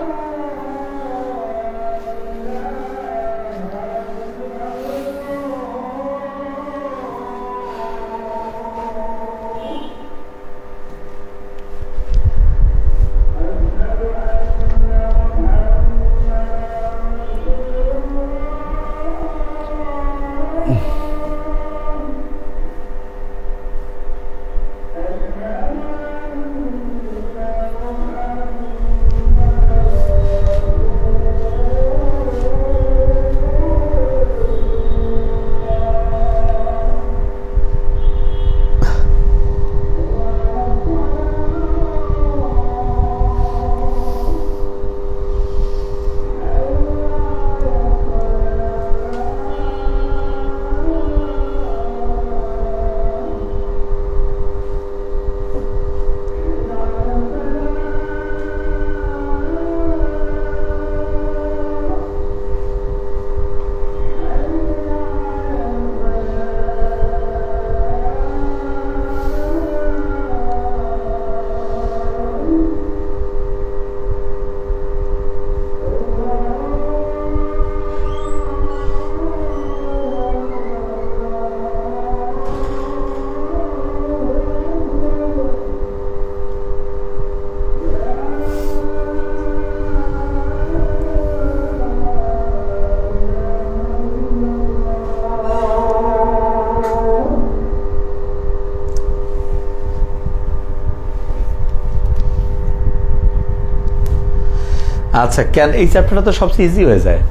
আচ্ছা, কেন এই চ্যাপ্টারটা তো সবচেয়ে ইজি হয়ে যায়,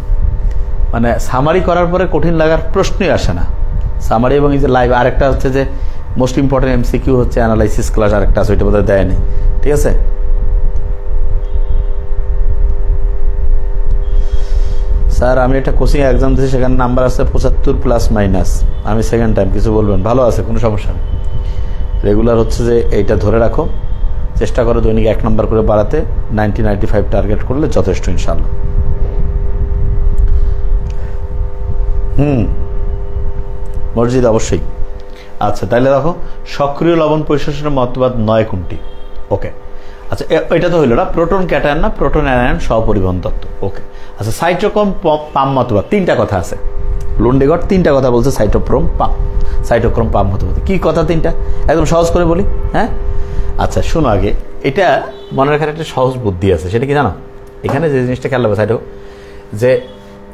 মানে সামারি করার পরে কঠিন লাগার প্রশ্নই আসে না। সামারি এবং এই যে লাইভ, আরেকটা হচ্ছে যে মোস্ট ইম্পর্টেন্ট এমসিকিউ হচ্ছে অ্যানালাইসিস ক্লাস, আরেকটা আছে, ওইটা বোধহয় দেয়নি, ঠিক আছে। স্যার আমি একটা কোচিং এক্সাম দিয়েছি, সেখানে নাম্বার আছে 75+-। আমি সেকেন্ড টাইম, কিছু বলবেন? ভালো আছে, কোনো সমস্যা নেই। রেগুলার হচ্ছে যে এইটা ধরে রাখো, চেষ্টা করো দৈনিক 1 নাম্বার করে বাড়াতে। 90-95 টার্গেট করলে যথেষ্ট ইনশাল্লাহ। মসজিদ অবশ্যই। আচ্ছা তাহলে দেখো, সক্রিয় লবণ পরিশোষণের মতবাদ 9 কোনটি? ওকে, আচ্ছা এটা তো হইল না, প্রোটন ক্যাটায়ন না প্রোটন অ্যানায়ন সহপরিবহন তত্ত্ব। ওকে, আচ্ছা সাইটোক্রোম পাম মতবাদ 3টা কথা আছে। লুন্ডেগড় 3টা কথা বলছে সাইটোক্রোম পাম মতবাদ। কি কথা 3টা? একদম সহজ করে বলি। হ্যাঁ, আচ্ছা শোনো আগে, এটা মনে রাখার একটা সহজ বুদ্ধি আছে। সেটা কি জানো? এখানে যে জিনিসটা খেয়াল রাখবা সাইটো, যে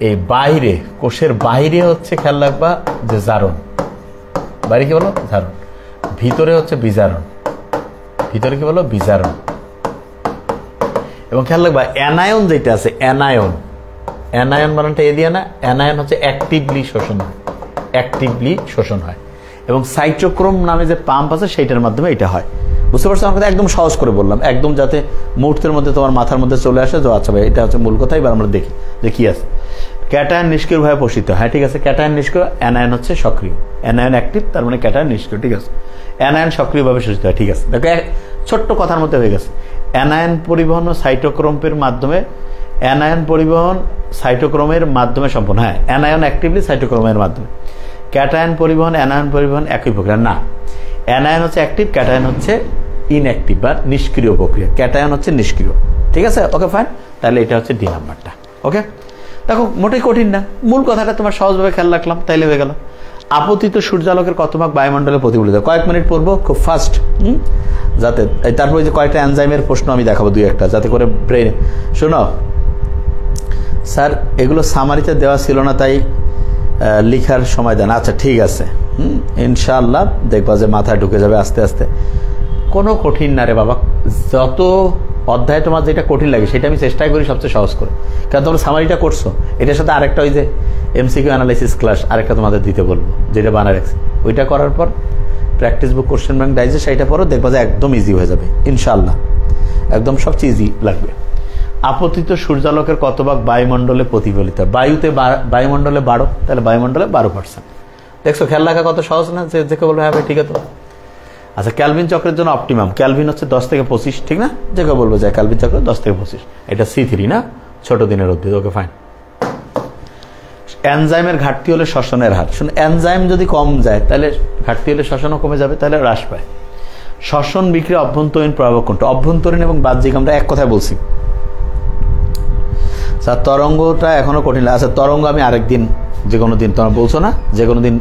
এই বাইরে, কোষের বাইরে হচ্ছে খেয়াল রাখবা যে জারণ, বাইরে কি বলো? জারণ। ভিতরে হচ্ছে বিজারণ। ভিতরে কি বলো? বিজারণ। এবং খেয়াল রাখবা অ্যানায়ন যেটা আছে, অ্যানায়ন বানানটা এ দিয়ে না, অ্যানায়ন হচ্ছে অ্যাক্টিভলি শোষণ হয়। এবং সাইটোক্রোম নামে যে পাম্প আছে সেইটার মাধ্যমে এটা হয়। বুঝতে পারছো আমার কথা? একদম সহজ করে বললাম, একদম যাতে মুহূর্তের মধ্যে তোমার মাথার মধ্যে চলে আসে যে আচ্ছা ভাই এটা হচ্ছে মূল কথা। এবার আমরা দেখি যে কি আছে। ক্যাটায়ন নিষ্ক্রিয়ভাবে পোষিত। হ্যাঁ ঠিক আছে, ক্যাটায়ন নিষ্ক্রিয়, অ্যানায়ন হচ্ছে সক্রিয়। অ্যানায়ন অ্যাক্টিভ, তার মানে ক্যাটায়ন নিষ্ক্রিয়। ঠিক আছে, অ্যানায়ন সক্রিয়ভাবে শোষিত হয়। ঠিক আছে, দেখো ছোট্ট কথার মধ্যে হয়ে গেছে। অ্যানায়ন পরিবহন সাইটোক্রোমের মাধ্যমে, অ্যানায়ন পরিবহন সাইটোক্রোমের মাধ্যমে সম্পন্ন। হ্যাঁ, অ্যানায়ন অ্যাক্টিভলি সাইটোক্রোমের মাধ্যমে। ক্যাটায়ন পরিবহন অ্যানায়ন পরিবহন একই প্রক্রিয়া না। অ্যানায়ন হচ্ছে অ্যাক্টিভ, ক্যাটায়ন হচ্ছে ইনঅ্যাক্টিভ বা নিষ্ক্রিয় প্রক্রিয়া। ক্যাটায়ন হচ্ছে নিষ্ক্রিয়। ঠিক আছে, ওকে ফাইন। তাহলে এটা হচ্ছে ডি নাম্বারটা। ওকে, দেখো মোটেই কঠিন না, মূল কথাটা তোমার সহজভাবে খেয়াল রাখলাম, তাইলে হয়ে গেল। আপতিত সূর্যালোকের কত ভাগ বায়ুমণ্ডলে প্রতিফলিত? কয়েক মিনিট পড়বো, খুব ফাস্ট, যাতে তারপরে যে কয়েকটা এনজাইমের প্রশ্ন আমি দেখাবো 2-1টা, যাতে করে ব্রেন। শোনো স্যার, এগুলো সামারিতে দেওয়া ছিল না, তাই লিখার সময় দেন। আচ্ছা ঠিক আছে, ইনশাআল্লাহ দেখবা যে মাথায় ঢুকে যাবে আস্তে আস্তে। কোনো কঠিন না রে বাবা, যত অধ্যায় তোমার যেটা কঠিন লাগে সেটা আমি চেষ্টাই করি সবচেয়ে সহজ করে। কারণ তোমরা সামারিটা করছো, এটার সাথে আরেকটা ওই যে এমসিকিউ অ্যানালাইসিস ক্লাস আরেকটা তোমাদের দিতে বলবো, যেটা বানা রাখছি। ওইটা করার পর practice book, question bank, digest, সেইটা পরও দেখবা যে একদম ইজি হয়ে যাবে ইনশাআল্লাহ, একদম সবচেয়ে ইজি লাগবে। আপতিত সূর্যালোকের কত ভাগ বায়ুমণ্ডলে প্রতিফলিত? বায়ুমণ্ডলে 12, তাহলে বায়ুমণ্ডলে 12%। দেখছো খেয়াল রাখা কত সহজ না? যে কেউ বলবে হ্যাঁ ভাই ঠিক আছে। আচ্ছা, ক্যালভিন চক্রের জন্য অপটিমাম, ক্যালভিন হচ্ছে 10 থেকে 25, ঠিক না? যে কেউ বলবো যে ক্যালভিন চক্র 10 থেকে 25, এটা C3 না, ছোট দিনের উদ্ভিদ। Okay fine. এনজাইমের ঘাটতি হলে শ্বসনের হার। শুনুন, এনজাইম যদি কম যায় তাহলে ঘাটতি হলে শ্বসনও কমে যাবে, তাহলে হ্রাস পায়। শ্বসন বিক্রিয়া অভ্যন্তরীণ প্রভাবক কোনটা? অভ্যন্তরীণ এবং বাহ্যিক আমরা এক কথায় বলছি। স্যার তরঙ্গটা এখনো কঠিন লাগে। আচ্ছা তরঙ্গ আমি আরেকদিন, যে কোনো দিন, তোমরা বলছো না যে কোনো দিন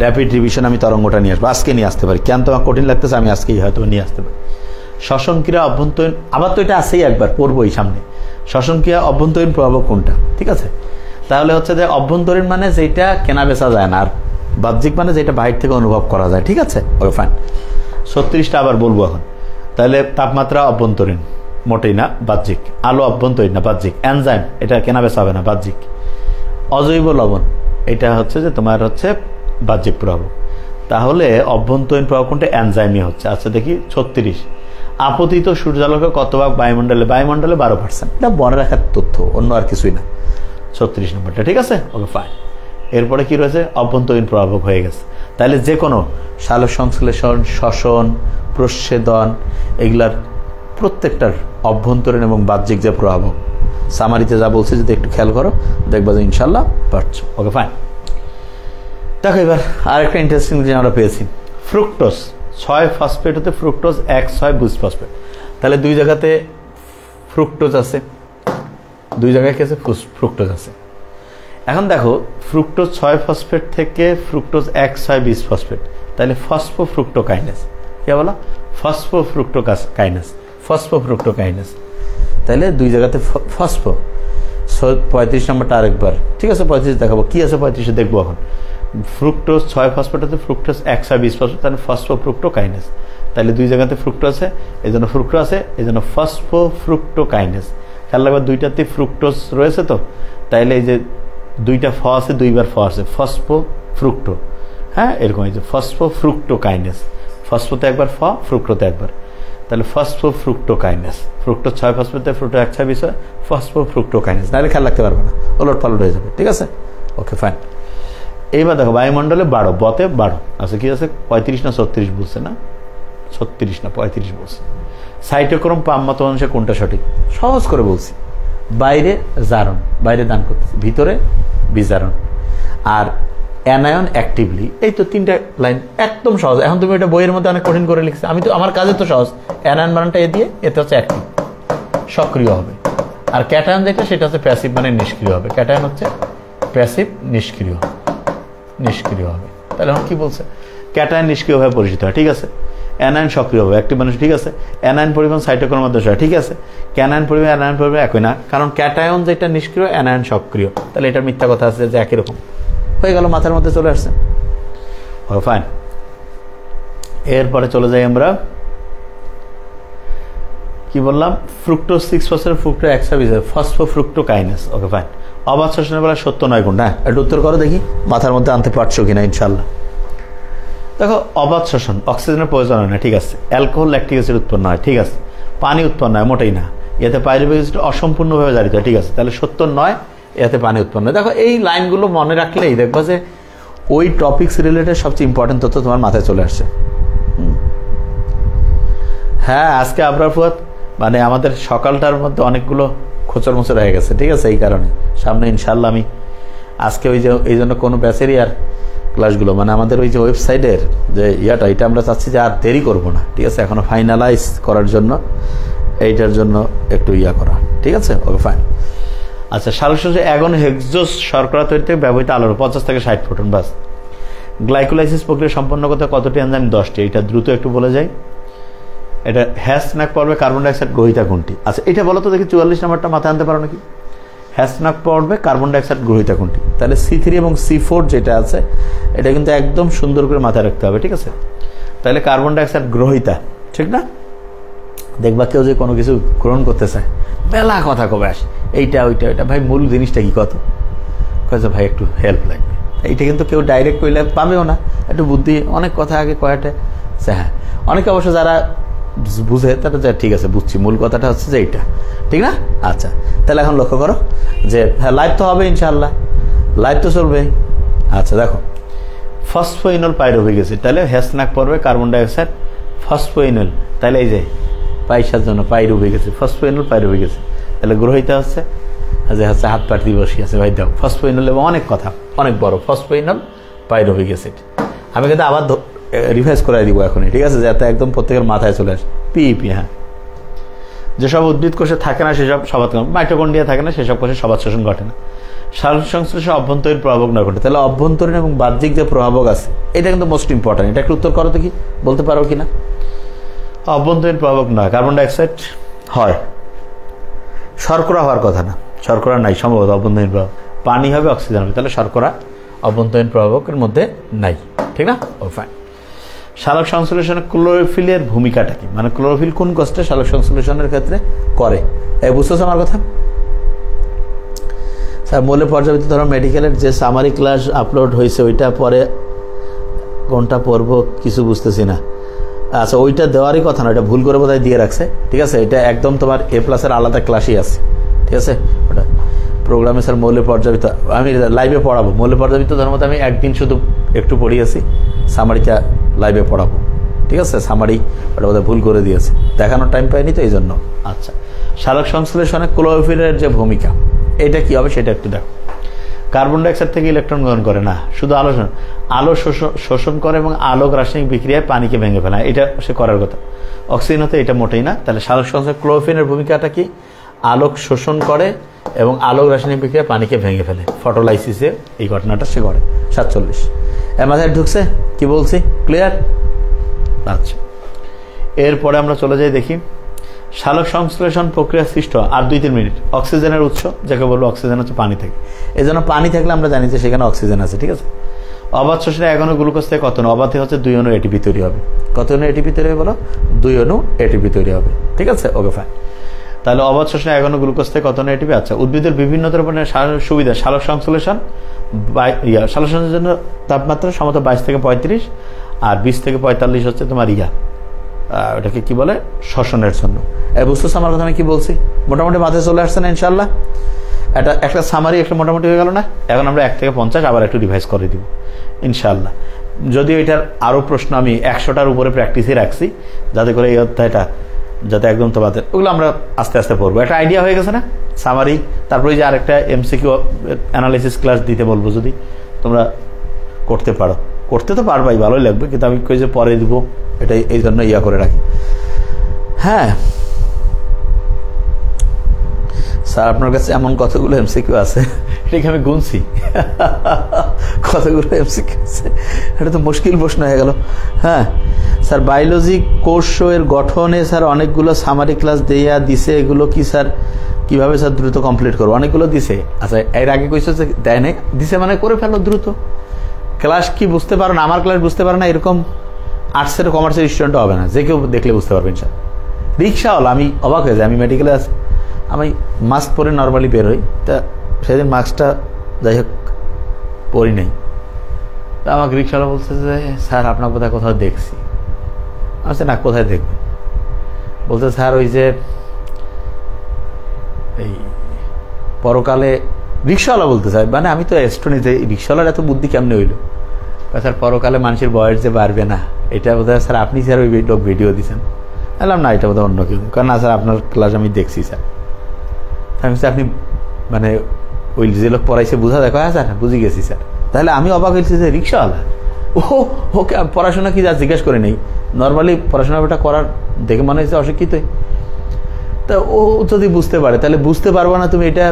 র্যাপিড রিভিশন আমি তরঙ্গটা নিয়ে আসবো, আজকে নিয়ে আসতে পারি। কেন তোমার কঠিন লাগতেছে, আমি আজকেই হয়তো নিয়ে আসতে পারি। শ্বসন ক্রিয়া অভ্যন্তরীণ, আবার তো এটা আসেই একবার পড়বোই সামনে। শ্বসন ক্রিয়া অভ্যন্তরীণ প্রভাবক কোনটা? ঠিক আছে, তাহলে হচ্ছে যে অভ্যন্তরীণ মানে যেটা কেনা বেচা যায় না, আর বাহ্যিক মানে যেটা বাহির থেকে অনুভব করা যায়। ঠিক আছে, ওকে ফাইন। 36টা আবার বলবো এখন। তাহলে তাপমাত্রা অভ্যন্তরীণ, মোটেই না, বাহ্যিক। আলো অভ্যন্তরীণ না, বাহ্যিক। এনজাইম এটা কেনা বেচা হবে না, বাহ্যিক। অজৈব লবণ এটা হচ্ছে যে তোমার হচ্ছে বাহ্যিক প্রভাবক। তাহলে অভ্যন্তরীণ প্রভাব কোনটা? এনজাইমই হচ্ছে। আচ্ছা দেখি 36, আপতিত সূর্যালোকে কত ভাগ বায়ুমণ্ডলে? বায়ুমণ্ডলে 12%। এটা মনে রাখার তথ্য, অন্য আর কিছুই না। 36 নম্বরটা ঠিক আছে, ওকে ফাইন। এরপরে কি রয়েছে? অভ্যন্তরীণ প্রভাবক হয়ে গেছে। তাহলে যে কোনো সালোক সংশ্লেষণ, শ্বসন, প্রচ্ছেদন, এগুলার প্রত্যেকটার অভ্যন্তরীণ এবং বাহ্যিক যে প্রভাবক, সামারিতে যা বলছে যদি একটু খেয়াল করো দেখবা যে ইনশাল্লাহ পারছো। Okay fine. দেখো এবার আরেকটা ইন্টারেস্টিং জিনিস আমরা পেয়েছি, ফ্রুক্টোজ 6 ফসফেট হতে ফ্রুক্টোজ 1,6 বুশ ফসফেট। তাহলে দুই জায়গাতে ফ্রুক্টোজ আছে, দুই জায়গায় কি আছে? ফ্রুক্টোজ আছে। এখন দেখো ফ্রুক্টোজ 6 ফসফেট থেকে ফ্রুক্টোজ 1,6 বিশ ফসফেট, তাহলে ফসফোফ্রুক্টোকাইনেস। কে বলো? ফসফোফ্রুক্টোকাইনেস। তাহলে দুই জায়গাতে ফসফো। 35 নম্বরটা আরেকবার, ঠিক আছে 35 দেখাবো। কি আছে 35-এ দেখবো এখন। ফ্রুক্টোজ 6 ফসফেট হতে ফ্রুক্টোজ 1,6 বিশ ফসফেট, তাহলে ফসফোফ্রুক্টোকাইনেস। তাহলে দুই জায়গাতে ফ্রুক্টো আছে, এই জন্য ফ্রুক্টো আছে, এই জন্য ফসফোফ্রুক্টোকাইনেস। খেয়াল রাখবে দুইটাতে ফ্রুক্টোজ রয়েছে তো, তাইলে এই যে দুইটা ফ আছে, দুইবার ফ আছে, ফসফোফ্রুক্টো। হ্যাঁ এরকম, এই যে ফসফোফ্রুক্টোকাইনেস। ফসফোতে একবার ফ, ফ্রুক্টোতে একবার। তাহলে ফসফোফ্রুক্টোকাইনেস, ফ্রুক্টোজ 6 ফসফেট, ফ্রুক্টো 1 6 বিষয় ফসফোফ্রুক্টোকাইনেস, নাহলে খেয়াল রাখতে পারবে না, ওলট পালট হয়ে যাবে। ঠিক আছে, ওকে ফাইন। এইবার দেখো বায়ুমণ্ডলে 12, বতে 12 আচ্ছা, কি আছে 35 না 36 বলছে না, 36 না 35 বলছে। সাইটোক্রোম পাম অংশে কোনটা সঠিক? সহজ করে বলছি, বাইরে জারণ, বাইরে দান করতেছে, ভিতরে বিজারণ, আর অ্যানায়ন অ্যাক্টিভলি। এই তো 3টা লাইন, একদম সহজ। এখন তুমি এটা বইয়ের মধ্যে অনেক কঠিন করে লিখছে, আমি তো আমার কাজে তো সহজ। অ্যানায়ন বানানটা এ দিয়ে, এতে হচ্ছে অ্যাক্টিভ, সক্রিয় হবে। আর ক্যাটায়ন যেটা, সেটা হচ্ছে প্যাসিভ, মানে নিষ্ক্রিয় হবে। ক্যাটায়ন হচ্ছে প্যাসিভ, নিষ্ক্রিয়, নিষ্ক্রিয় হবে। তাহলে এখন কি বলছে? ক্যাটায়ন নিষ্ক্রিয়ভাবে পরিচিত হয়, ঠিক আছে। অ্যানায়ন সক্রিয় হবে, অ্যাক্টিভ মানুষ, ঠিক আছে। অ্যানায়ন পরিমাণ সাইটোক্রোমের মধ্যে হয়, ঠিক আছে। ক্যানায়ন পরিমাণ অ্যানায়ন পরিমাণ একই না, কারণ ক্যাটায়ন যেটা নিষ্ক্রিয়, অ্যানায়ন সক্রিয়। তাহলে এটার মিথ্যা কথা আছে যে একই রকম হয়ে গেল, মাথার মধ্যে চলে আসছে। ফাইন, এরপরে চলে যাই আমরা, কি বললাম? ফ্রুক্টোজ 6 ফসফেট, ফ্রুক্টো 1 6 বিষয় ফসফোফ্রুক্টোকাইনেস। Okay fine. অবাধ শ্বসনের বেলা সত্য 9 গুণ। হ্যাঁ, একটু উত্তর করো দেখি, মাথার মধ্যে আনতে পারছো কিনা ইনশাল্লাহ। দেখো, অবাধ শ্বসন, অক্সিজেনের প্রয়োজন হয় না, ঠিক আছে। অ্যালকোহল, ল্যাকটিক অ্যাসিড উৎপন্ন হয়, ঠিক আছে। পানি উৎপন্ন হয়, মোটেই না। এতে পাইরুভিক অ্যাসিড অসম্পূর্ণভাবে জারিত হয়, ঠিক আছে। তাহলে 79, এতে পানি উৎপন্ন হয়। দেখো, এই লাইনগুলো মনে রাখলেই দেখবা যে ওই টপিক্স রিলেটেড সবচেয়ে ইম্পর্টেন্ট তথ্য তোমার মাথায় চলে আসছে। হ্যাঁ, আজকে আবরার ফুয়াদ মানে আমাদের সকালটার মধ্যে অনেকগুলো খোঁচর মোচর হয়ে গেছে, ঠিক আছে। এই কারণে সামনে ইনশাল্লাহ আমি আজকে ওই যে এই জন্য কোনো ব্যাচেরই আর ক্লাসগুলো মানে আমাদের ওই যে ওয়েবসাইটের যে ইয়াটা, এটা আমরা চাচ্ছি যে আর দেরি করব না, ঠিক আছে। এখনো ফাইনালাইজ করার জন্য, এইটার জন্য একটু ইয়া করা, ঠিক আছে। Okay fine. আচ্ছা, সালোকসংশ্লেষে অ্যাগন হেক্সোস শর্করা তৈরিতে ব্যবহৃত আলোর 50 থেকে 60 ফোটন, বাস। গ্লাইকোলাইসিস প্রক্রিয়া সম্পন্ন করতে কতটি এনজাইম? 10টি। এটা দ্রুত একটু বলে যাই। এটা হ্যাসনাক পর্বে কার্বন ডাইঅক্সাইড গ্রহীতা কোনটি? আচ্ছা, এটা বলো তো দেখি, 44 নম্বরটা মাথায় আনতে পারো নাকি? হ্যাসনাক পর্বে কার্বন ডাইঅক্সাইড গ্রহীতা কোনটি? তাহলে C3 এবং C4 যেটা আছে, এটা কিন্তু একদম সুন্দর করে মাথায় রাখতে হবে, ঠিক আছে। তাহলে কার্বন ডাইঅক্সাইড গ্রহীতা, ঠিক না? দেখবা কেউ যে কোনো কিছু গ্রহণ করতে চায়, মেলা কথা কবে আসে, এইটা ওইটা ওইটা, ভাই মূল জিনিসটা কি কত? কয়েছে ভাই একটু হেল্প লাগবে। এইটা কিন্তু কেউ ডাইরেক্ট কইলে পাবেও না, একটু বুদ্ধি, অনেক কথা আগে কয়াটা। হ্যাঁ, অনেকে অবশ্য যারা বুঝে তারা যা, ঠিক আছে বুঝছি, মূল কথাটা হচ্ছে যে এইটা, ঠিক না? আচ্ছা, তাহলে এখন লক্ষ্য করো যে হ্যাঁ, লাইভ তো হবে ইনশাল্লাহ, লাইভ তো চলবে। আচ্ছা দেখো, ফসফোইনল পাইরুভিক অ্যাসিড, তাহলে হ্যাসনাক পর্বে কার্বন ডাইঅক্সাইড ফসফোইনল, তাহলে এই যে পাইসার জন্য পাইরুভিক অ্যাসিড, ফসফোইনল পাইরুভিক অ্যাসিড, তাহলে গ্রহিতা হচ্ছে যে হচ্ছে হাত পাটি বসে আছে, ভাই দাও ফসফোইনল, এবং অনেক কথা, অনেক বড় ফসফোইনল পাইরুভিক অ্যাসিড। আমি কিন্তু আবার রিভাইজ করে দিব এখনই, ঠিক আছে, যাতে একদম প্রত্যেকের মাথায় চলে আসে। পিইপি, হ্যাঁ, যেসব উদ্ভিদ কোষে থাকে না সেসব সবাদ, মাইটোকন্ড্রিয়া থাকে না সেসব কোষে সবাদ শোষণ ঘটে না। সালোক সংশ্লেষে অভ্যন্তরীণ প্রভাবক না ঘটে, তাহলে অভ্যন্তরীণ এবং বাহ্যিক যে প্রভাবক আছে এটা কিন্তু মোস্ট ইম্পর্টেন্ট। এটা একটু উত্তর করো দেখি, বলতে পারো কিনা? অভ্যন্তরীণ প্রভাবক নয়, কার্বন ডাইঅক্সাইড হয়, শর্করা হওয়ার কথা না, শর্করা নাই সম্ভবত অভ্যন্তরীণ প্রভাব, পানি হবে, অক্সিজেন হবে, তাহলে শর্করা অভ্যন্তরীণ প্রভাবকের মধ্যে নাই, ঠিক না? ও ফাইন। সালোক সংশ্লেষণে ক্লোরোফিলের ভূমিকাটা কি? মানে ক্লোরোফিল কোন কোষে সালোক সংশ্লেষণের ক্ষেত্রে করে, এই বুঝতেছো আমার কথা? স্যার, মৌলের পর্যাবৃত্ত ধরো মেডিকেলের যে সামারি ক্লাস আপলোড হয়েছে ওইটা পরে কোনটা পড়বো কিছু বুঝতেছি না। আচ্ছা, ওইটা দেওয়ারই কথা না, ওইটা ভুল করে বোধহয় দিয়ে রাখছে, ঠিক আছে। এটা একদম তোমার A+-এর আলাদা ক্লাসই আছে, ঠিক আছে। ওটা প্রোগ্রামে স্যার মৌলের পর্যাবৃত্ত আমি লাইভে পড়াবো, মৌলের পর্যাবৃত্ত ধর্মতে আমি একদিন শুধু একটু পড়িয়েছি, সামারিটা লাইভে পড়াবো, ঠিক আছে। সামারি ওটা বোধহয় ভুল করে দিয়েছে, দেখানোর টাইম পাইনি তো এই জন্য। আচ্ছা, সালোক সংশ্লেষণে ক্লোরোফিলের যে ভূমিকা, এটা কি হবে সেটা একটু দেখো। কার্বন ডাইঅক্সাইড থেকে ইলেকট্রন গ্রহণ করে না, শুধু আলো শোষণ করে এবং আলোক রাসায়নিক বিক্রিয়ায় পানিকে ভেঙে ফেলা, এটা সে করার কথা। অক্সিজেন হতে এটা মোটেই না। তাহলে সালোক সংশ্লেষে ক্লোরোফিলের ভূমিকাটা কি? আলোক শোষণ করে এবং আলোক রাসায়নিক বিক্রিয়ায় পানিকে ভেঙে ফেলে, ফটোলাইসিসে এই ঘটনাটা সে করে। 47 এর মাথায় ঢুকছে কি বলছি? ক্লিয়ার? আচ্ছা, এরপরে আমরা চলে যাই দেখি সালোক সংশ্লেষণ প্রক্রিয়া সৃষ্ট আর 2-3 মিনিট। অক্সিজেনের উৎস যাকে বলবো, অক্সিজেন হচ্ছে পানি থেকে, এই জন্য পানি থাকলে আমরা জানি যে সেখানে অক্সিজেন আছে, ঠিক আছে। অবাধ শোষণে 1 অণু গ্লুকোজ থেকে কত অণু? অবাধে হচ্ছে 2 অণু এটিপি তৈরি হবে। কত অণু এটিপি তৈরি হবে বলো? 2 অণু এটিপি তৈরি হবে, ঠিক আছে। Okay fine. তাহলে অবাধ শোষণে 1 অণু গ্লুকোজ থেকে কত অণু এটিপি? আচ্ছা, উদ্ভিদের বিভিন্ন ধরনের সুবিধা, সালোক সংশ্লেষণ সালোক সংশ্লেষণের জন্য তাপমাত্রা সম্ভবত 22 থেকে 35 আর 20 থেকে 45 হচ্ছে তোমার ওটাকে কি বলে, শ্বসনের জন্য। বুঝতেছ আমার কথা আমি কি বলছি? মোটামুটি মাথায় চলে আসছে না ইনশাল্লাহ? একটা সামারি একটা মোটামুটি হয়ে গেল না? এখন আমরা 1 থেকে 50 আবার একটু রিভাইজ করে দিব ইনশাল্লাহ। যদিও এটার আরও প্রশ্ন আমি 100টার উপরে প্র্যাকটিসে রাখছি, যাতে করে এই অধ্যায়টা যাতে একদম তোমাদের, ওগুলো আমরা আস্তে আস্তে পড়বো। একটা আইডিয়া হয়ে গেছে না সামারি? তারপরে যে আরেকটা এমসিকিউ অ্যানালাইসিস ক্লাস দিতে বলবো, যদি তোমরা করতে পারো। করতে তো পারবাই, ভালোই লাগবে, কিন্তু আমি কই যে পরে দিব, এটাই এই জন্য ইয়া করে রাখি। হ্যাঁ স্যার, আপনার কাছে এমন কতগুলো এমসিকিউ আছে, এটাকে আমি গুনছি কতগুলো এমসিকিউ আছে, এটা তো মুশকিল প্রশ্ন হয়ে গেল। হ্যাঁ স্যার, বায়োলজি কোর্স এর গঠনে স্যার অনেকগুলো সামারি ক্লাস দেয়া দিছে, এগুলো কি স্যার কিভাবে স্যার দ্রুত কমপ্লিট করবো? অনেকগুলো দিছে। আচ্ছা, এর আগে কইছো যে দেয় নাই, দিছে মানে করে ফেলো দ্রুত। ক্লাস কি বুঝতে পারো না, আমার ক্লাস বুঝতে পারো না, এরকম আর্টসের কমার্সের স্টুডেন্টও হবে না, যে কেউ দেখলে বুঝতে পারবেন স্যার। রিক্সাওয়ালা, আমি অবাক হয়ে যাই, আমি মেডিকেলে আছি, আমি মাস্ক পরে নর্মালি বেরোই, তা সেদিন মাস্কটা যাই হোক পরি নাই, তা আমাকে রিক্সাওয়ালা বলছে যে স্যার আপনার কোথায় কোথাও দেখছি। আচ্ছা না, কোথায় দেখবে? বলতে স্যার ওই যে এই পরকালে, রিক্সাওয়ালা বলতে স্যার, মানে আমি তো স্টুডেন্ট, রিক্সাওয়ালার এত বুদ্ধি কেমনে হইল? স্যার পরকালে মানুষের বয়স যে বাড়বে না, এটা বোধহয় স্যার আপনি স্যার ওই লোক ভিডিও দিচ্ছেন। বললাম না, এটা বোধহয় অন্য কেউ, কারণ না স্যার আপনার ক্লাস আমি দেখছি স্যার। আমি স্যার আপনি মানে ওই যে লোক পড়াইছে বুঝা দেখো? হ্যাঁ স্যার বুঝে গেছি স্যার। তাহলে আমি অবাক হয়েছি যে রিক্সাওয়ালা ওকে পড়াশোনা কি যা জিজ্ঞেস করে নেই, নর্মালি পড়াশোনাটা করার দেখে মনে হয়েছে অশিক্ষিতই। তা ও যদি বুঝতে পারে তাহলে বুঝতে পারবো না তুমি? এটা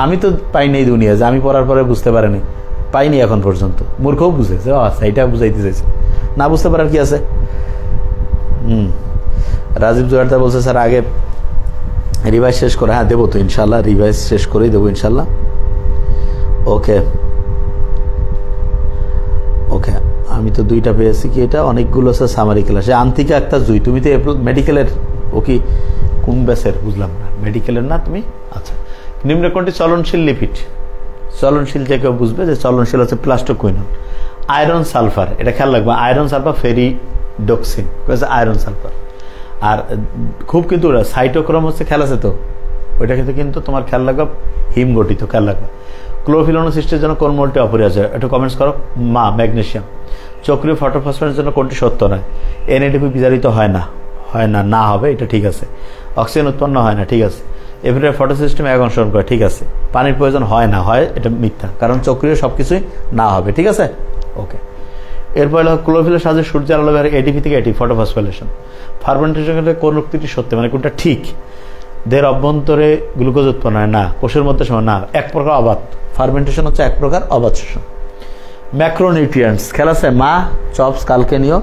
আমি তো পাইনি এই দুনিয়া, যে আমি পড়ার পরে বুঝতে পারিনি, পাইনি এখন পর্যন্ত। মূর্খও বুঝেছে, আচ্ছা এটা বুঝাইতে চাইছে, না বুঝতে পারার কি আছে? রাজীব জোয়ারদার বলছে স্যার আগে রিভাইজ শেষ করে, হ্যাঁ দেবো তো ইনশাল্লাহ, রিভাইজ শেষ করেই দেবো ইনশাল্লাহ। ওকে ওকে, আমি তো 2টা পেয়েছি, কি এটা অনেকগুলো স্যার সামারি ক্লাস। আন্তিকা একটা জুই, তুমি তো মেডিকেলের, ও কি কোন ব্যাসের বুঝলাম না, মেডিকেলের না তুমি? আচ্ছা, নিম্ন কোনটি চলনশীল লিপিড? চলনশীল যে কেউ বুঝবে যে চলনশীল হচ্ছে প্লাস্টোকুইনন। আয়রন সালফার, এটা খেয়াল রাখবে, iron sulphur ferredoxin, iron sulphur. আর খুব কিন্তু সাইটোক্রোম হচ্ছে খেয়াল আছে তো, ওইটা কিন্তু তোমার খেয়াল রাখবে হিম গঠিত, খেয়াল রাখবে। ক্লোরোফিলনোসিস্টের জন্য কোন মলটি অপরিহার্য? একটু কমেন্টস করো। মা, ম্যাগনেসিয়াম। চক্রীয় ফটোফসফেটের জন্য কোনটি সত্য নয়? এনএডিপি বিজারিত হয় না, হয় না, না হবে, এটা ঠিক আছে। অক্সিজেন উৎপন্ন হয় না, ঠিক আছে। এভরিডে ফটোসিস্টেম এক অংশগ্রহণ করে, ঠিক আছে। পানির প্রয়োজন হয় না, হয়, এটা মিথ্যা, কারণ চক্রীয় সবকিছুই না হবে, ঠিক আছে। ওকে, এরপর হলো ক্লোরোফিলের সাহায্যে সূর্যের আলো বের এডিপি থেকে এটি ফটোফসফোরিলেশন। ফার্মেন্টেশন কোন উক্তিটি সত্য, মানে কোনটা ঠিক? দেহের অভ্যন্তরে গ্লুকোজ উৎপন্ন হয় না, কোষের মধ্যে সময় না, এক প্রকার অবাত। ফার্মেন্টেশন হচ্ছে এক প্রকার অবাত শোষণ। ম্যাক্রোনিউট্রিয়েন্টস খেয়াল আছে, মা, চপস কালকে নিও,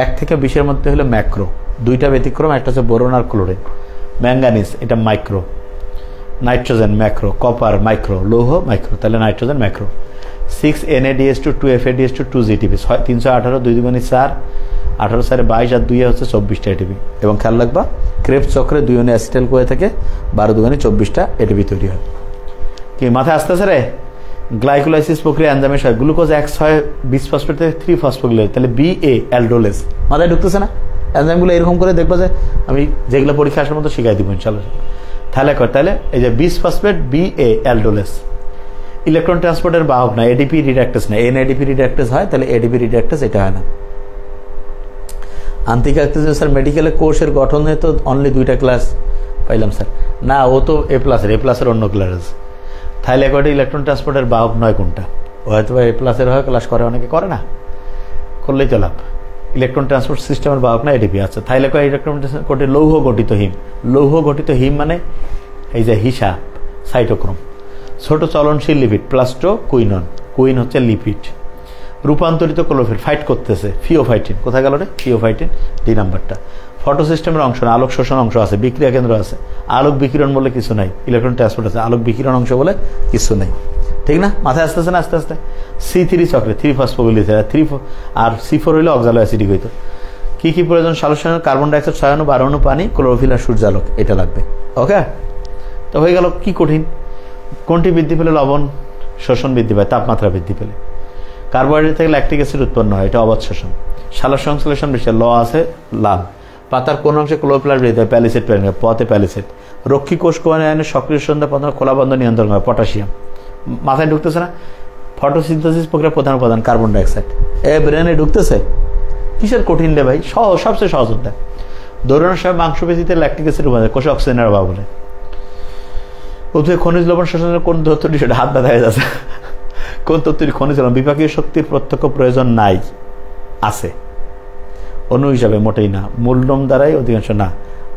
1 থেকে 20-এর মধ্যে হলো ম্যাক্রো, 2টা ব্যতিক্রম, একটা হচ্ছে বোরন আর ক্লোরিন। ম্যাঙ্গানিজ এটা micro, nitrogen macro, copper micro, লৌহ মাইক্রো, তাহলে nitrogen macro. 6 NADH2 2 FADH2 2 GTP, 318, 2 × 4, 18 4 22 আর 2 হচ্ছে 24টা এটিপি। এবং খেয়াল রাখবা ক্রেবস চক্রে 2 অ্যাসিটাইল কোয়ে থেকে 12 2 24টা এটিপি তৈরি হয়। কি মাথায় আসতেছে রে? গ্লাইকোলাইসিস প্রক্রিয়া এনজাইমের সাথে গ্লুকোজ 1 20 ফসফেট থেকে 3 ফসফোগ্লিসাইড, তাহলে BA অ্যালডোলেজ। মাথায় ঢুকতেছে না? এনজাইমগুলো এরকম করে দেখবা যে আমি যেগুলো পরীক্ষা আসার মতো শিখাই দিব ইনশাআল্লাহ। তাহলে এই যে 20 ফসফেট BA অ্যালডোলেজ। ইলেকট্রন ট্রান্সপোর্টের বাহক না, এডিপি রিডাক্টেজ না, এনএডিপি রিডাক্টেজ হয়, তাহলে এডিপি রিডাক্টেজ এটা হয় না। আন্তিকা স্যার মেডিকেলের কোর্সের গঠনে তো অনলি 2টা ক্লাস পাইলাম স্যার। না, ও তো A+, A+-এর অন্য ক্লাস আছে। থাইলাকয়েডে ইলেকট্রন ট্রান্সপোর্টের বাহক নয় কোনটা? ও হয়তো A+-এর হয়, ক্লাস করে, অনেকে করে না, করলেই তো লাভ। ইলেকট্রন ট্রান্সপোর্ট সিস্টেমের বাহক না এডিপি। আচ্ছা, থাইলাকয়েড ইলেকট্রন ট্রান্সপোর্টে লৌহ গঠিত হিম। লৌহ গঠিত হিম মানে এই যে হিসাব, সাইটোক্রোম। ছোট চলনশীল লিপিড প্লাস্টোকুইনন, কুইন হচ্ছে লিপিড। রূপান্তরিত ক্লোরোফিল ফাইট করতেছে, ফিওফাইটিন, কোথায় গেল রে? ফিওফাইটিন, 2 নাম্বারটা। ফটোসিস্টেমের অংশ না, আলোক শোষণ অংশ আছে, বিক্রিয়া কেন্দ্র আছে। আলোক বিকিরণ বলে কিছু নাই, ইলেকট্রন ট্রান্সপোর্ট আছে, আলোক বিকিরণ অংশ বলে কিছু নাই, ঠিক না? মাথায় আসতেছে না? আস্তে আস্তে। C3 চক্রে 3 ফসফোগ্লিসাইড, 3 আর C4 হইলে অক্সালো অ্যাসিডিক হইতো। কি কি প্রয়োজন? সালোকসংশ্লেষণ, কার্বন ডাইঅক্সাইড 6 অণু, 12 অণু পানি, ক্লোরোফিল আর সূর্যালোক, এটা লাগবে। ওকে, তো হয়ে গেল। কি কঠিন? কোনটি বৃদ্ধি পেলে লবণ শোষণ বৃদ্ধি পায়? তাপমাত্রা বৃদ্ধি পেলে। কার্বোহাইড্রেট থেকে ল্যাকটিক অ্যাসিড উৎপন্ন হয়, এটা অবাত শোষণ। সালোক সংশ্লেষণ বেশি, ল আছে লাল। পাতার কোন অংশে ক্লোরোপ্লাস্ট বৃদ্ধি হয়? প্যালিসেড প্ল্যান্ট, পথে প্যালিসেড। রক্ষী কোষ কোয়ানে সক্রিয় সন্ধ্যা প্রধান খোলা বন্ধ নিয়ন্ত্রণ করে? পটাশিয়াম। মাথায় ঢুকতেছে না? ফটোসিনথেসিস প্রক্রিয়া প্রধান উপাদান কার্বন ডাইঅক্সাইড। ব্রেনে ঢুকতেছে? কিসের কঠিন রে ভাই, সহজ, সবচেয়ে সহজ উদ্যোগ। দৌড়ানোর সময় মাংসপেশিতে ল্যাকটিক অ্যাসিড উপাদান, কোষে অক্সিজেনের অভাব বলে। উদ্ভিদ খনিজ লবণ শোষণের কোন তথ্যটি, সেটা হাত ব্যথা হয়ে যাচ্ছে, কোন তথ্যটি খনিজ লবণ বিপাকীয় শক্তির প্রত্যক্ষ প্রয়োজন নাই? আছে, অণু হিসাবে মোটেই না, মূলরম দ্বারাই অধিকাংশ না,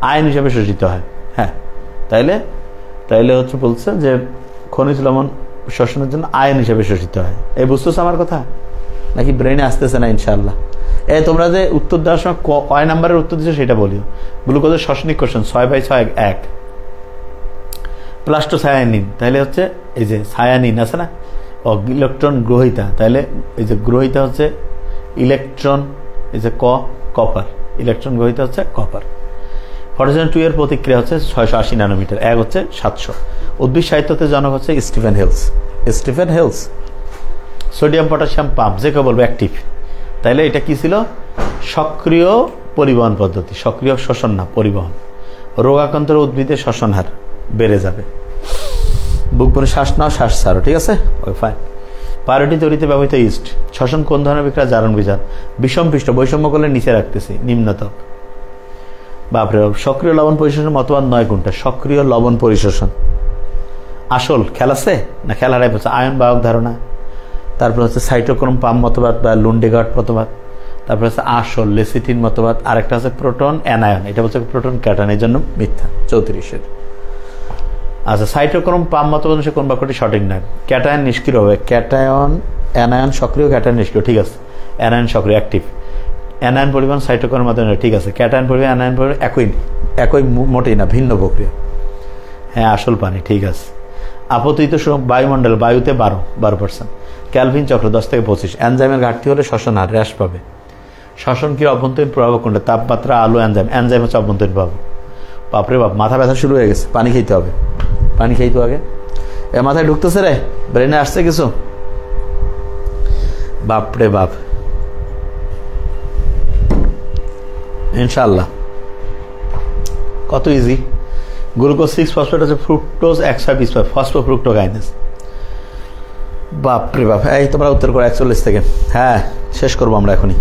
আয়ন হিসাবে শোষিত হয়। হ্যাঁ, তাইলে হচ্ছে বলছে যে খনিজ লবণ শোষণের জন্য আয়ন হিসাবে শোষিত হয়। এই বুঝতেছ আমার কথা নাকি ব্রেনে আসতেছে না? ইনশাল্লাহ। তোমরা যে উত্তর দেওয়ার সময় কয় নাম্বারের উত্তর দিচ্ছ সেটা বলিও। গ্লুকোজের শ্বসনিক কোষণ 6/6 1 প্লাস্টোসায়ানিন, তাহলে হচ্ছে এই যে সায়ানিন আছে না, ইলেকট্রন গ্রহিতা, তাহলে এই যে গ্রহিতা হচ্ছে ইলেকট্রন, এই যে কপার, ইলেকট্রন গ্রহিতা হচ্ছে কপার। ফটোজেন 2 এর প্রতিক্রিয়া হচ্ছে 680 ন্যানোমিটার, 1 হচ্ছে 700। উদ্ভিদ সাহিত্যতে জনক হচ্ছে Stephen Hales. Sodium potassium pump, যে কেউ বলবো অ্যাক্টিভ, তাইলে এটা কি ছিল? সক্রিয় পরিবহন পদ্ধতি, সক্রিয় শোষণ না, পরিবহন। রোগাক্রান্ত উদ্ভিদের শ্বসন হার বেড়ে যাবে। বুক ভরে শ্বাস নাও, শ্বাস ছাড়ো, ঠিক আছে? ওকে, ফাইন। পাউরুটি তৈরিতে ব্যবহৃত ইস্ট। শ্বসন কোন ধরনের বিক্রিয়া? জারণ বিজারণ। বিষম পৃষ্ঠ, বৈষম্য করলে নিচে রাখতেছি, নিম্নতম। বাপরে বাপ। সক্রিয় লবণ পরিশোষণ মতবাদ 9 কোনটা? সক্রিয় লবণ পরিশোষণ আসল খেলাছে না, খেলারাই বলছে আয়ন বাহক ধারণা। তারপর হচ্ছে সাইটোক্রোম পাম্প মতবাদ বা লুন্ডেগার্ড মতবাদ। তারপর হচ্ছে আসল লেসিটিন মতবাদ। আরেকটা হচ্ছে প্রোটন অ্যানায়ন, এটা হচ্ছে প্রোটন ক্যাটায়ন, এর জন্য মিথ্যা। 34। আচ্ছা, সাইটোক্রোম পাম্প মতবাদ সে কোন বাক্যটি সঠিক নয়? ক্যাটায়ন নিষ্ক্রিয় হবে, ক্যাটায়ন অ্যানায়ন সক্রিয়, ক্যাটায়ন নিষ্ক্রিয়, ঠিক আছে। অ্যানায়ন সক্রিয়, অ্যাক্টিভ। অ্যানায়ন পরিমাণ সাইটোক্রোমের মাধ্যমে, ঠিক আছে। ক্যাটায়ন পরিমাণ অ্যানায়ন পরিমাণ একই মোটেই না, ভিন্ন প্রক্রিয়া। হ্যাঁ, আসল পানি, ঠিক আছে। আপতিত বায়ুমণ্ডল, বায়ুতে 12%। ক্যালভিন চক্র 10 থেকে 25। এনজাইমের ঘাটতি হলে শ্বসন হার হ্রাস পাবে। শ্বসন কি অভ্যন্তরীণ প্রভাব কোনটা? তাপমাত্রা, আলো, এনজাইম হচ্ছে অভ্যন্তরীণ প্রভাব। বাপরে বাপ, মাথা ব্যথা শুরু হয়ে গেছে। পানি খেতে হবে, পানি খেতে আগে। মাথায় ঢুকতেছে রে, ব্রেনে আসছে কিছু? বাপরে বাপ, ইনশাল্লাহ কত ইজি। গ্লুকোজ 6 ফসফেট হচ্ছে ফ্রুক্টোজ 1 ফসফোফ্রুক্টোকাইনেজ। বাপরে বাপ। এই তোমরা উত্তর করো 41 থেকে। হ্যাঁ, শেষ করবো আমরা এখনই।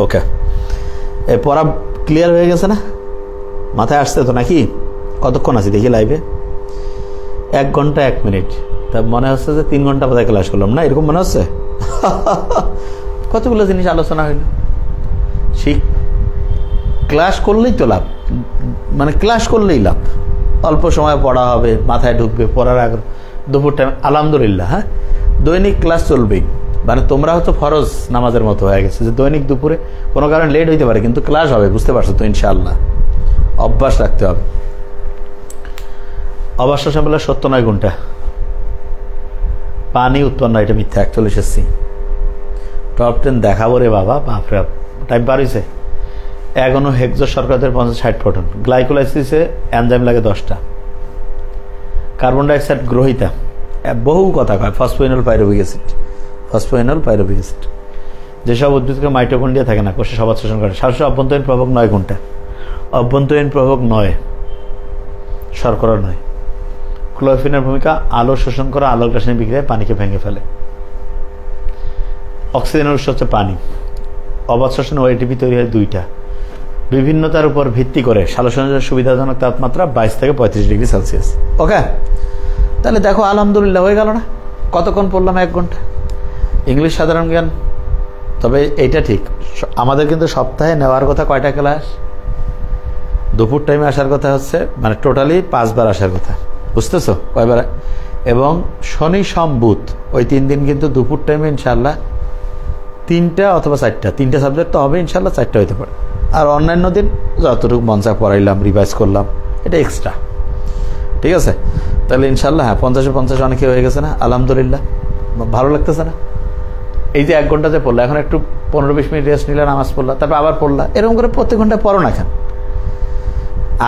ওকে, এই পড়া ক্লিয়ার হয়ে গেছে না? মাথায় আসছে তো নাকি? কতক্ষণ আছি দেখি লাইভে? 1 ঘন্টা 1 মিনিট। তা মনে হচ্ছে যে 3 ঘন্টা বোধহয় ক্লাস করলাম না, এরকম মনে হচ্ছে? কতগুলো জিনিস আলোচনা হইল। ক্লাস করলেই তো লাভ, মানে ক্লাস করলেই লাভ। অল্প সময় পড়া হবে, মাথায় ঢুকবে, পড়ার আগ্রহ। দুপুর টাইম আলহামদুলিল্লাহ, হ্যাঁ, দৈনিক ক্লাস চলবেই। মানে তোমরা হয়তো ফরজ নামাজের মতো হয়ে গেছে যে দৈনিক দুপুরে কোনো কারণে লেট হইতে পারে, কিন্তু ক্লাস হবে, বুঝতে পারছো তো? ইনশাআল্লাহ অভ্যাস রাখতে হবে। অবশ্য সম্বলে 79 ঘন্টা পানি উৎপন্ন, এটা মিথ্যা। 41 এসছি। টপ 10 দেখাবো রে বাবা, বাপরে টাইম পার হয়েছে। এগোনো হেক্সো শর্করাদের 50-60 ফোটন। গ্লাইকোলাইসিসে এনজাইম লাগে 10টা। কার্বন ডাইঅক্সাইড গ্রহিতা, বহু কথা কয়, ফসফোইনল পাইরুভিক অ্যাসিড। যেসব উদ্ভিদকে মাইটোকন্ড্রিয়া থাকে না, কোষে সবাদ শোষণ করে। শ্বাসের অভ্যন্তরীণ প্রভাবক 9 ঘন্টা। অভ্যন্তরীণ প্রভাবক 9, শর্করা 9। ক্লোরোফিনের ভূমিকা আলো শোষণ করা, আলোর রাসায়নিক বিক্রিয়ায় পানিকে ভেঙে ফেলে। অক্সিজেনের উৎস হচ্ছে পানি। অবাধ শোষণ ও এটিপি তৈরি হয় 2টা। বিভিন্নতার উপর ভিত্তি করে সালোকসংশ্লেষণের সুবিধাজনক তাপমাত্রা 22 থেকে 35 ডিগ্রি সেলসিয়াস। ওকে, তাহলে দেখো আলহামদুলিল্লাহ হয়ে গেল না? কতক্ষণ পড়লাম? 1 ঘন্টা। ইংলিশ সাধারণ জ্ঞান। তবে এইটা ঠিক, আমাদের কিন্তু সপ্তাহে নেওয়ার কথা কয়টা ক্লাস? দুপুর টাইমে আসার কথা হচ্ছে, মানে টোটালি 5 বার আসার কথা, বুঝতেছো? কয়বার? এবং শনি সোম বুধ ওই 3 দিন কিন্তু দুপুর টাইমে ইনশাল্লাহ 3টা অথবা 4টা, 3টা সাবজেক্ট তো হবে ইনশাল্লাহ, 4টা হইতে পারে। আর অন্যান্য দিন যতটুকু মঞ্চা পড়াইলাম, রিভাইজ করলাম, এটা এক্সট্রা, ঠিক আছে? তাহলে ইনশাল্লাহ হ্যাঁ, 50-50 অনেকে হয়ে গেছে না? আলহামদুলিল্লাহ, ভালো লাগতেছে না? এই যে 1 ঘন্টাতে পড়লা, এখন একটু 15-20 মিনিট রেস্ট নিলা, নামাজ পড়লা, তারপর আবার পড়লা, এরকম করে প্রত্যেক ঘন্টা পড়ো না কেন?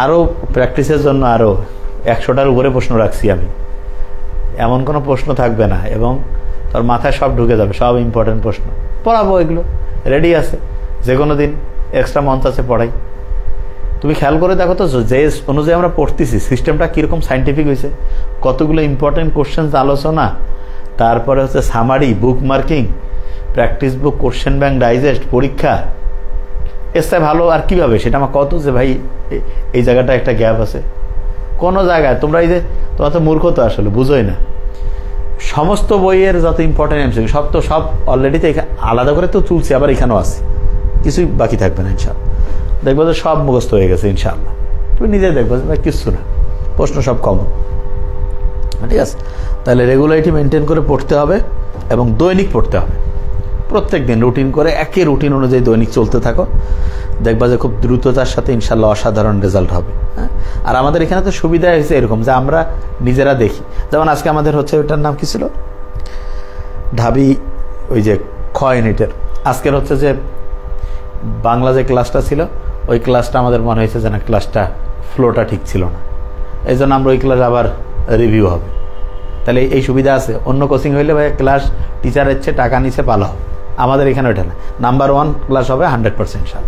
আরও প্র্যাকটিসের জন্য আরও 100টার উপরে প্রশ্ন রাখছি আমি। এমন কোনো প্রশ্ন থাকবে না, এবং তোর মাথায় সব ঢুকে যাবে, সব ইম্পর্টেন্ট প্রশ্ন পড়াবো। এগুলো রেডি আছে, যে কোনো দিন এক্সট্রা মঞ্চ আছে পড়াই। তুমি খেয়াল করে দেখো তো যে অনুযায়ী আমরা পড়তেছি সিস্টেমটা কীরকম সাইন্টিফিক হয়েছে, কতগুলো ইম্পর্টেন্ট কোশ্চেন্স আলোচনা, তারপরে হচ্ছে summary, book marking, practice book, question bank, digest, পরীক্ষা। এসে ভালো আর কীভাবে সেটা আমার কত যে ভাই এই জায়গাটা একটা গ্যাপ আছে কোনো জায়গায়। তোমরা এই যে তোমার তো মূর্খ তো আসলে বুঝোই না, সমস্ত বইয়ের যত ইম্পর্টেন্ট এমসিকিউ সব অলরেডি তো আলাদা করে তো তুলছি, আবার এখানেও আছে, কিছুই বাকি থাকবে না ইনশাআল্লাহ। দেখবো যে সব মুখস্থ হয়ে গেছে ইনশাআল্লাহ। তুমি নিজে দেখবো ভাই কিচ্ছু না, প্রশ্ন সব কমন। ঠিক আছে, তাহলে রেগুলারিটি মেনটেন করে পড়তে হবে এবং দৈনিক পড়তে হবে। প্রত্যেক দিন রুটিন করে একই রুটিন অনুযায়ী দৈনিক চলতে থাকো, দেখবা যে খুব দ্রুততার সাথে ইনশাআল্লাহ অসাধারণ রেজাল্ট হবে। হ্যাঁ, আর আমাদের এখানে তো সুবিধা হয়েছে এরকম যে আমরা নিজেরা দেখি। যেমন আজকে আমাদের হচ্ছে ওইটার নাম কি ছিল, ঢাবি, ওই যে খ ইউনিটের আজকের হচ্ছে যে বাংলা যে ক্লাসটা ছিল ওই ক্লাসটা আমাদের মনে হয়েছে যে না ক্লাসটা ফ্লোটা ঠিক ছিল না, এই জন্য আমরা ওই ক্লাস আবার রিভিউ হবে। তাহলে এই সুবিধা আছে। অন্য কোচিং হইলে ভাই ক্লাস টিচার ইচ্ছে টাকা নিচে পালা হবে, আমাদের এখানে ওইটা না, নাম্বার 1 ক্লাস হবে 100% সাল।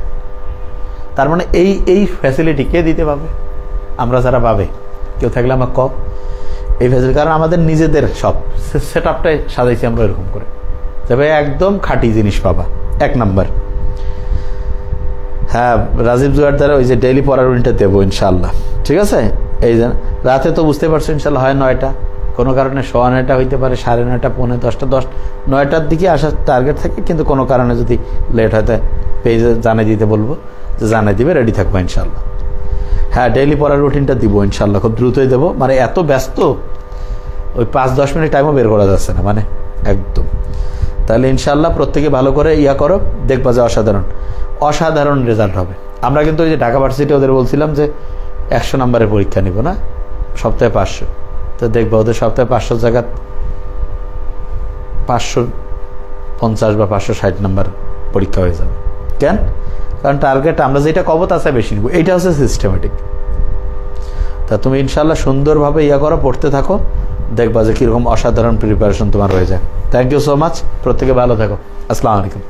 তার মানে এই ফ্যাসিলিটি কে দিতে পাবে? আমরা যারা পাবে, কেউ থাকলে আমার এই ফ্যাসিলিটি, কারণ আমাদের নিজেদের সব সেট আপটাই সাজাইছি আমরা এরকম করে, তবে একদম খাঁটি জিনিস পাবা 1 নাম্বার। হ্যাঁ, রাজীব জুয়ার দ্বারা ওই যে ডেইলি পড়ার রুটিনটা দেবো ইনশাআল্লাহ। ঠিক আছে, এই যে রাতে তো বুঝতে পারছো ইনশাআল্লাহ হয় 9টা, কোনো কারণে 9:15 হইতে পারে, 9:30, 9:45, 9টার দিকে আসার টার্গেট থাকে, কিন্তু কোনো কারণে যদি লেট হয়তো পেজে জানিয়ে দিতে বলবো, যে জানিয়ে দিবে, রেডি থাকবো ইনশাআল্লাহ। হ্যাঁ, ডেইলি পড়ার রুটিনটা দিব ইনশাআল্লাহ, খুব দ্রুতই দেবো। মানে এত ব্যস্ত ওই 5-10 মিনিট টাইমও বের করা যাচ্ছে না, মানে একদম। তাহলে ইনশাআল্লাহ প্রত্যেকে ভালো করে করো, দেখবা যে অসাধারণ রেজাল্ট হবে। আমরা কিন্তু ওই যে ঢাকা ভার্সিটি ওদের বলছিলাম যে 100 নম্বরের পরীক্ষা নিব না, সপ্তাহে 500, তো দেখবো ওদের সপ্তাহে 500 জায়গা 550 বা 560 নম্বর পরীক্ষা হয়ে যাবে। কেন? কারণ টার্গেট আমরা যেটা কব তার চেয়ে বেশি নিব, এইটা হচ্ছে সিস্টেমেটিক। তা তুমি ইনশাআল্লাহ সুন্দরভাবে করো, পড়তে থাকো, দেখবা যে কীরকম অসাধারণ প্রিপারেশন তোমার হয়ে যায়। থ্যাংক ইউ সো মাচ, প্রত্যেকে ভালো থাকো। আসসালামু আলাইকুম।